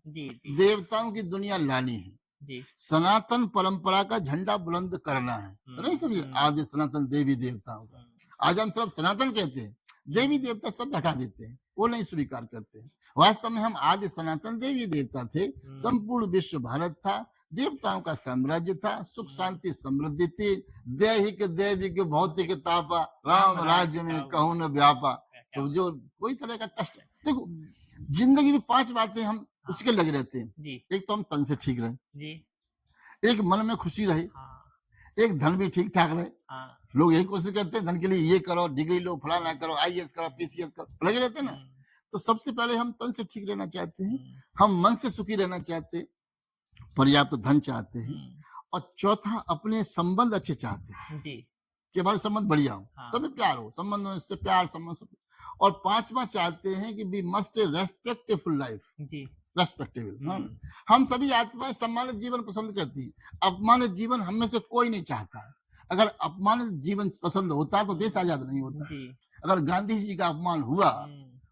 देवताओं की दुनिया लानी है, सनातन परंपरा का झंडा बुलंद करना है। नहीं समझे, आदि सनातन देवी देवताओं का। आज हम सिर्फ सनातन कहते हैं, देवी देवता सब हटा देते हैं, वो नहीं स्वीकार करते हैं। वास्तव में हम आदि सनातन देवी देवता थे, संपूर्ण विश्व भारत था, देवताओं का साम्राज्य था, सुख शांति समृद्धि थी, दैहिक दैविक भौतिक तापा, राम राज्य में कहूं न व्यापा। तो जो कोई तरह का कष्ट, देखो जिंदगी में 5 बातें हम उसके लगे रहते हैं। एक तो हम तन से ठीक रहे, एक मन में खुशी रहे, एक धन भी ठीक ठाक रहे। लोग यही कोशिश करते हैं धन के लिए, ये करो, डिग्री लो, फलाना करो, आईएएस करो, पीसीएस करो, लगे रहते हैं ना। तो सबसे पहले हम तन से ठीक रहना चाहते हैं, हम मन से सुखी रहना चाहते हैं, पर्याप्त धन चाहते हैं, और चौथा अपने संबंध अच्छे चाहते हैं कि हमारे संबंध बढ़िया हो, सब में प्यार हो, संबंधों में इससे प्यार संबंध सब। और 5वां चाहते हैं कि we must respectful life, respectable. हम सभी आत्माएं सम्मानित जीवन पसंद करती हैं, अपमानित जीवन हम में से कोई नहीं चाहता है। अगर अपमानित जीवन पसंद होता तो देश आजाद नहीं होता। अगर गांधी जी का अपमान हुआ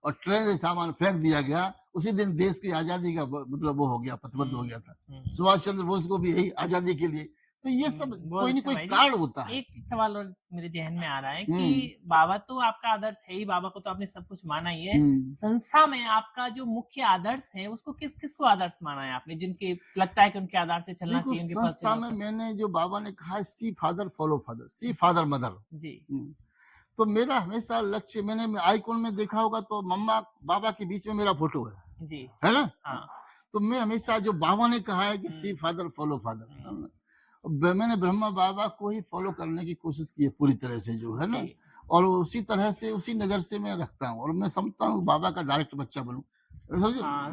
और ट्रेन से सामान फेंक दिया गया, उसी दिन देश की आजादी का मतलब वो हो गया, पथबद्ध हो गया था। सुभाष चंद्र बोस को भी यही आजादी के लिए। तो ये सब कोई ना कोई कारण होता है। एक सवाल और मेरे जहन में आ रहा है कि बाबा तो आपका आदर्श है ही, बाबा को तो आपने सब कुछ माना ही है। संस्था में आपका जो मुख्य आदर्श है उसको किसको आदर्श माना है आपने, जिनके लगता है कि उनके आदर्श से चलना चाहिए? संस्था में मैंने जो बाबा ने कहा है, सी फादर फॉलो फादर, सी फादर मदर जी। तो मेरा हमेशा लक्ष्य, मैंने आइकॉन में देखा होगा तो मम्मा बाबा के बीच में मेरा फोटो है जी, है ना। तो मैं हमेशा जो बाबा ने कहा है कि सी फादर फॉलो फादर, मैंने ब्रह्मा बाबा को ही फॉलो करने की कोशिश की है पूरी तरह से, जो है ना। और उसी तरह से उसी नजर से मैं रखता हूँ, और मैं समझता हूँ बाबा का डायरेक्ट बच्चा बनूं,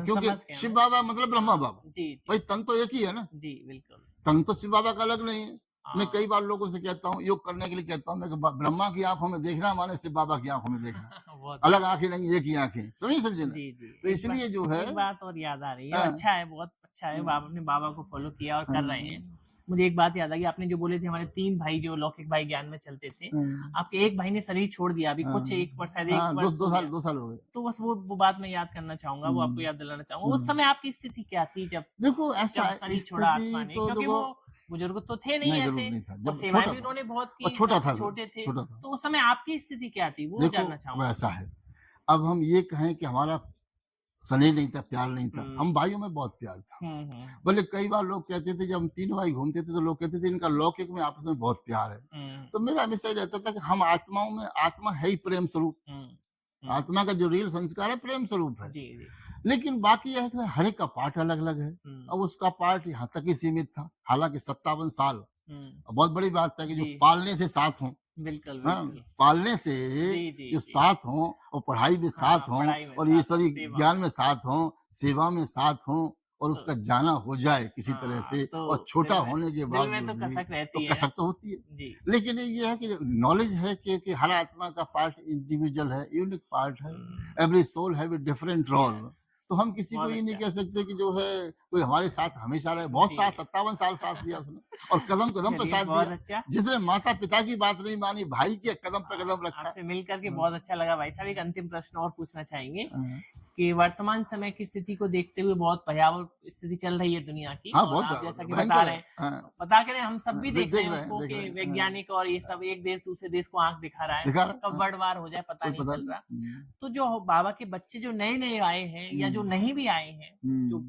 क्योंकि शिव बाबा मतलब ब्रह्मा बाबा भाई, तन तो एक ही है ना जी, बिल्कुल। तन तो शिव बाबा का अलग नहीं है। मैं कई बार लोगों से कहता हूँ, योग करने के लिए कहता हूँ मैं, ब्रह्मा की आंखों में देखना माने शिव बाबा की आंखों में देखना। अलग आंखें नहीं, एक ही आंखें, समझे ना। तो इसलिए जो है, एक बात और याद आ रही है, अच्छा है, बहुत अच्छा है, बाबा को फॉलो किया और कर रहे हैं। मुझे एक बात याद आ गई, आपने जो बोले थे हमारे 3 भाई जो लौकिक भाई ज्ञान में चलते थे, आपके एक भाई ने शरीर छोड़ दिया अभी कुछ एक वर्ष 2 साल हो गए। तो बस वो बात मैं याद करना चाहूंगा, वो आपको याद दिलाना चाहूंगा। उस समय आपकी स्थिति क्या थी जब, देखो ऐसा छोड़ा आत्मा ने, क्योंकि वो बुजुर्ग तो थे नहीं ऐसे, और सेवाएं भी उन्होंने बहुत की, छोटे थे, तो उस समय आपकी स्थिति क्या थी वो जानना चाहूंगा। ऐसा है, अब हम ये कहें कि हमारा स्नेह नहीं था, प्यार नहीं था, हम भाइयों में बहुत प्यार था। बोले कई बार लोग कहते थे, जब हम 3 भाई घूमते थे तो लोग कहते थे इनका लौकिक में आपस में बहुत प्यार है। तो मेरा हमेशा ही रहता था कि हम आत्माओं में, आत्मा है ही प्रेम स्वरूप, आत्मा का जो रियल संस्कार है प्रेम स्वरूप है। लेकिन बाकी यह है कि हर एक का पार्ट अलग अलग है। अब उसका पार्ट यहाँ तक ही सीमित था, हालांकि 57 साल बहुत बड़ी बात है कि जो पालने से साथ हों, बिल्कुल, पालने से जो साथ हों, और पढ़ाई में साथ हों, और ईश्वरीय ज्ञान में साथ हों, सेवा में साथ हों, और उसका जाना हो जाए किसी तरह से, और छोटा होने के बाद तो कसक तो होती है। लेकिन ये है कि नॉलेज है कि हर आत्मा का पार्ट इंडिविजुअल है, यूनिक पार्ट है, every soul have a different role. तो हम किसी को ये नहीं कह सकते कि जो है कोई हमारे साथ हमेशा रहे। बहुत साथ 57 साल साथ दिया उसने, और कदम कदम पे साथ दिया। जिसने माता पिता की बात नहीं मानी, भाई के कदम पे कदम रखा। आपसे मिलकर के बहुत अच्छा लगा भाई साहब। एक अंतिम प्रश्न और पूछना चाहेंगे कि वर्तमान समय की स्थिति को देखते हुए बहुत भयावह स्थिति चल रही है दुनिया की, और आप जैसा कि बता रहे हैं, बता के हम सब भी देख रहे हैं उसको कि वैज्ञानिक और ये सब एक देश दूसरे देश को आंख दिखा रहा है, कब वर्ल्ड वार हो जाए पता नहीं चल रहा। तो जो बाबा के बच्चे जो नए नए आए हैं या जो नहीं भी आए हैं, जो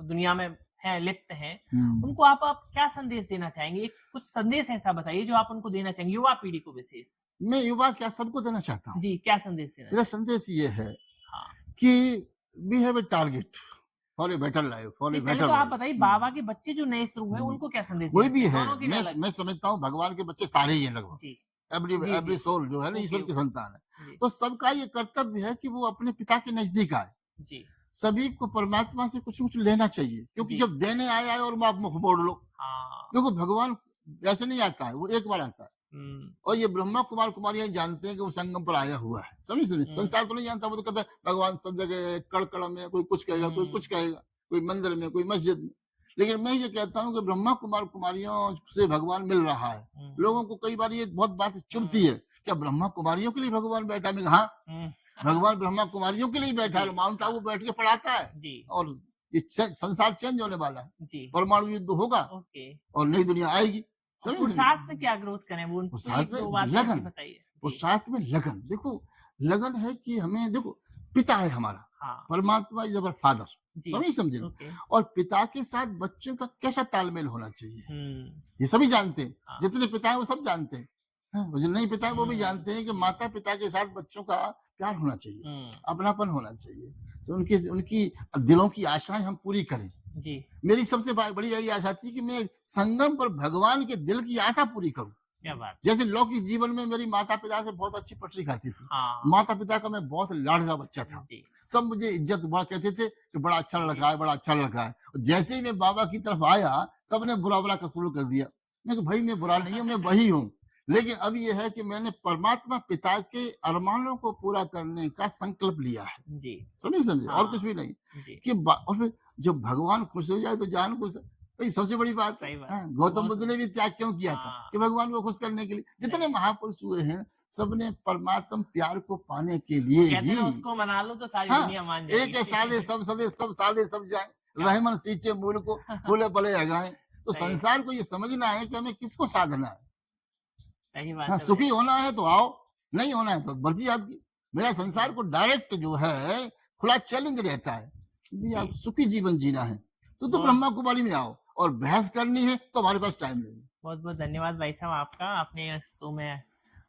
दुनिया में हैं, लिप्त हैं, उनको आप क्या संदेश देना चाहेंगे? एक कुछ संदेश ऐसा बताइए जो आप उनको देना चाहेंगे, युवा पीढ़ी को विशेष। मैं युवा क्या सबको देना चाहता हूँ। जी, क्या संदेश देना मेरा चाहेंगे? संदेश ये है हाँ। कि we have a target for a better life, for a नहीं, पहले बेटर तो आप वर्ल्ड। बताइए बाबा के बच्चे जो नए शुरू हुए उनको क्या संदेश कोई देना भी चाहिए? है, दोनों के लिए अलग। मैं समझता हूँ भगवान के बच्चे सारे ही हैं लगभग। जी, एवरी जी, एवरी जी। सोल जो है ना ओके, ईश्वर की ओके। संतान है। जी, तो सबका ये कर्तव्य है कि वो अपने पिता के नजदीक आए। जी, सभी को परमात्मा से कुछ कुछ लेना चाहिए, क्योंकि जी। जब देने आया है और आप मुख मोड़ लो, हाँ। देखो भगवान ऐसे नहीं आता है, वो एक बार आता है। हुँ, और ये ब्रह्मा कुमार कुमारियां जानते हैं कि वो संगम पर आया हुआ है, समझ हुँ, संसार तो नहीं जानता। वो तो कहता है भगवान सब जगह है, कड़ कड़ में, कोई कुछ कहेगा, कोई कुछ हुँ, कहेगा, कोई मंदिर में, कोई मस्जिद में। लेकिन मैं ये कहता हूँ कि ब्रह्मा कुमार कुमारियों से भगवान मिल रहा है। हुँ, लोगों को कई बार ये बहुत बात चुभती है, क्या ब्रह्मा कुमारियों के लिए भगवान बैठा है? मैं कहा, हाँ, हुँ। भगवान ब्रह्मा कुमारियों के लिए बैठा है, जी, माउंट हाँ, आबू बैठ के पढ़ाता है। जी, और ये संसार चेंज होने वाला है, जी, परमाणु युद्ध होगा ओके। और नई दुनिया आएगी, और समझ रहे? पुरुषार्थ में क्या ग्रोथ करें? वो और उनको साथ में 1-2 बातें ऐसी लगन, बताइए। और जी, साथ में लगन। देखो, लगन है कि हमें, देखो, पिता है हमारा, हाँ, परमात्मा इज अवर फादर, जी, सभी समझे ना? ओके। और पिता के साथ बच्चों का कैसा तालमेल होना चाहिए, हुँ, ये सभी जानते हैं। हाँ, जितने पिता है वो सब जानते हैं, हाँ, और जो नहीं पिता है वो भी हुँ, जानते हैं कि माता पिता के साथ बच्चों का प्यार होना चाहिए, हुँ, अपनापन होना चाहिए। तो उनकी उनकी दिलों की आशाएं हम पूरी करें। जी, मेरी सबसे बड़ी यही आशा थी कि मैं संगम पर भगवान के दिल की आशा पूरी करूं। क्या बात! जैसे लौकिक जीवन में मेरी माता पिता से बहुत अच्छी पटरी खाती थी। हाँ, माता पिता का मैं बहुत लाडला बच्चा था। जी, सब मुझे इज्जत बड़ा कहते थे कि बड़ा अच्छा जी, लड़का है, बड़ा अच्छा लड़का है। और जैसे ही मैं बाबा की तरफ आया, सबने बुरा बुरा का शुरू कर दिया। मैं कहा, भाई मैं बुरा नहीं हूं, मैं वही हूँ। लेकिन अब यह है कि मैंने परमात्मा पिता के अरमानों को पूरा करने का संकल्प लिया है। जी, समझे, और कुछ हाँ, भी नहीं। जी, कि और फिर जब भगवान खुश हो जाए तो जान खुश है। भाई सबसे बड़ी बात है। सही बात, हाँ, गौतम बहुत बुद्ध ने भी त्याग क्यों किया था? हाँ, कि भगवान को खुश करने के लिए। जितने सही। महापुरुष हुए हैं, सबने परमात्म प्यार को पाने के वो लिए कहते हैं ही। ना उसको मना लो तो सारी हाँ, दुनिया मान एक है सादे जाएगी। सब सदे, सब सादे सब जाए, क्या बात! रहमन सींचे मूल को, फूले पले अगाएं। तो सही संसार को ये समझना है कि हमें किसको साधना है। सही हाँ, बात है भाई। सुखी होना है तो आओ, नहीं होना है तो मर्जी आपकी। मेरा संसार जी, को डायरेक्ट जो है खुला चैलेंज रहता है, भी जी, आप सुखी जीवन जीना है तो बहुत ब्रह्मा कुमारी में आओ, और बहस करनी है तो हमारे पास टाइम नहीं है। बहुत-बहुत धन्यवाद भाई साहब आपका। आपने इस शो में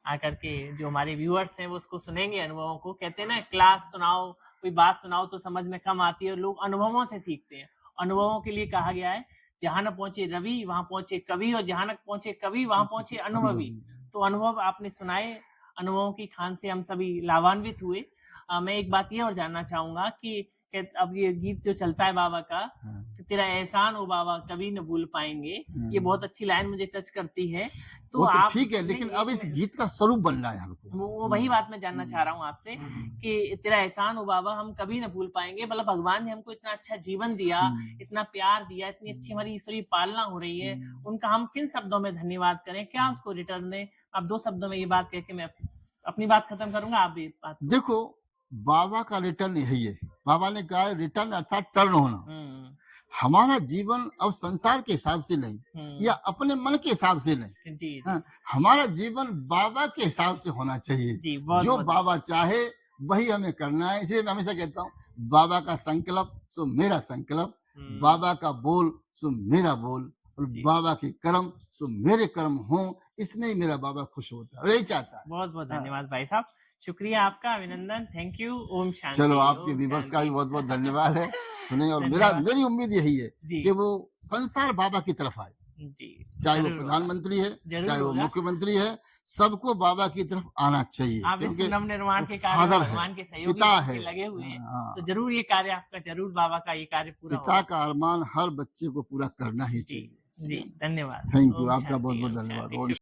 आकर के जो हमारे व्यूअर्स हैं वो उसको सुनेंगे अनुभवों को। कहते हैं ना क्लास सुनाओ, कोई बात सुनाओ तो समझ में कम आती है और लोग अनुभवों से सीखते हैं। अनुभवों के लिए कहा गया है, जहाँ न पहुँचे रवि वहाँ पहुँचे कवि और जहाँ न पहुँचे कवि वहाँ पहुँचे अनुभवी। अनुभवी। तो अनुभव आपने सुनाए, अनुभवों की खान से हम सभी लाभान्वित हुए। मैं एक बात ये और जानना चाहूँगा कि अब ये गीत जो चलता है बाबा का, हाँ, कि तेरा एहसान ओ बाबा कभी न भूल पाएँगे। ये हाँ। बहुत अच्छी लाइन मुझे टच करती है। तो वो तो आप ठीक है, नहीं लेकिन अब इस एक गीत का स्वरूप बनना है हमको। वो वही बात मैं जानना चाह रहा हूँ आपसे कि तेरा एहसान हो बाबा हम कभी न भूल पाएँगे। मतलब भगवान ने हमको इतना अच्छा जीवन दिया, इतना प्यार दिया, इतनी अच्छी हमारी ईश्वरीय पालना हो रही है, उनका हम किन शब्दों में धन्यवाद करें? क्या उसको रिटर्न दें? आप 2 शब्दों में ये बात कह के मैं अपनी बात खत्म करूँगा, आप भी बात को देखो, बाबा का रिटर्न यही है। बाबा ने कहा है रिटर्न अर्थात टर्न होना। हुँ, हमारा जीवन अब संसार के हिसाब से नहीं, या हुँ। अपने मन के हिसाब से नहीं। जी, जी। हाँ, हमारा जीवन बाबा के हिसाब से होना चाहिए। जी, जो बहुत-बहुत बाबा चाहे वही हमें करना है। इसलिए मैं हमेशा कहता हूँ, बाबा का संकल्प सो मेरा संकल्प, हुँ, बाबा का बोल सो मेरा बोल, और जी। बाबा के कर्म सो मेरे कर्म हों। इसमें ही मेरा बाबा खुश होता है और यही चाहता है। बहुत-बहुत हाँ, धन्यवाद भाई साहब। शुक्रिया आपका, अभिनंदन, थैंक यू। ओम चलो, शांति, आपके ओम व्यूवर्स का भी शांति। बहुत-बहुत धन्यवाद है। सुने, और धन्यवाद। मेरी उम्मीद यही है जी, कि वो संसार बाबा की तरफ आए। जी, चाहे वो ज़रूर होगा, प्रधानमंत्री है, ज़रूर चाहे वो होगा। मुख्यमंत्री है, सबको बाबा की तरफ आना चाहिए, आप इस क्योंकि नव-निर्माण वो के कार्य में फादर है, भगवान के सहयोगी पिता बन है। के लगे हुए हैं, तो हाँ, ज़रूर ये कार्य आपका ज़रूर बाबा का ये कार्य पूरा पिता होगा। का अरमान हर बच्चे को पूरा करना ही जी, चाहिए। ठीक जी, है? धन्यवाद। थैंक यू, ओम आपका शांति, बहुत-बहुत ओम धन्यवाद। शांति। ओम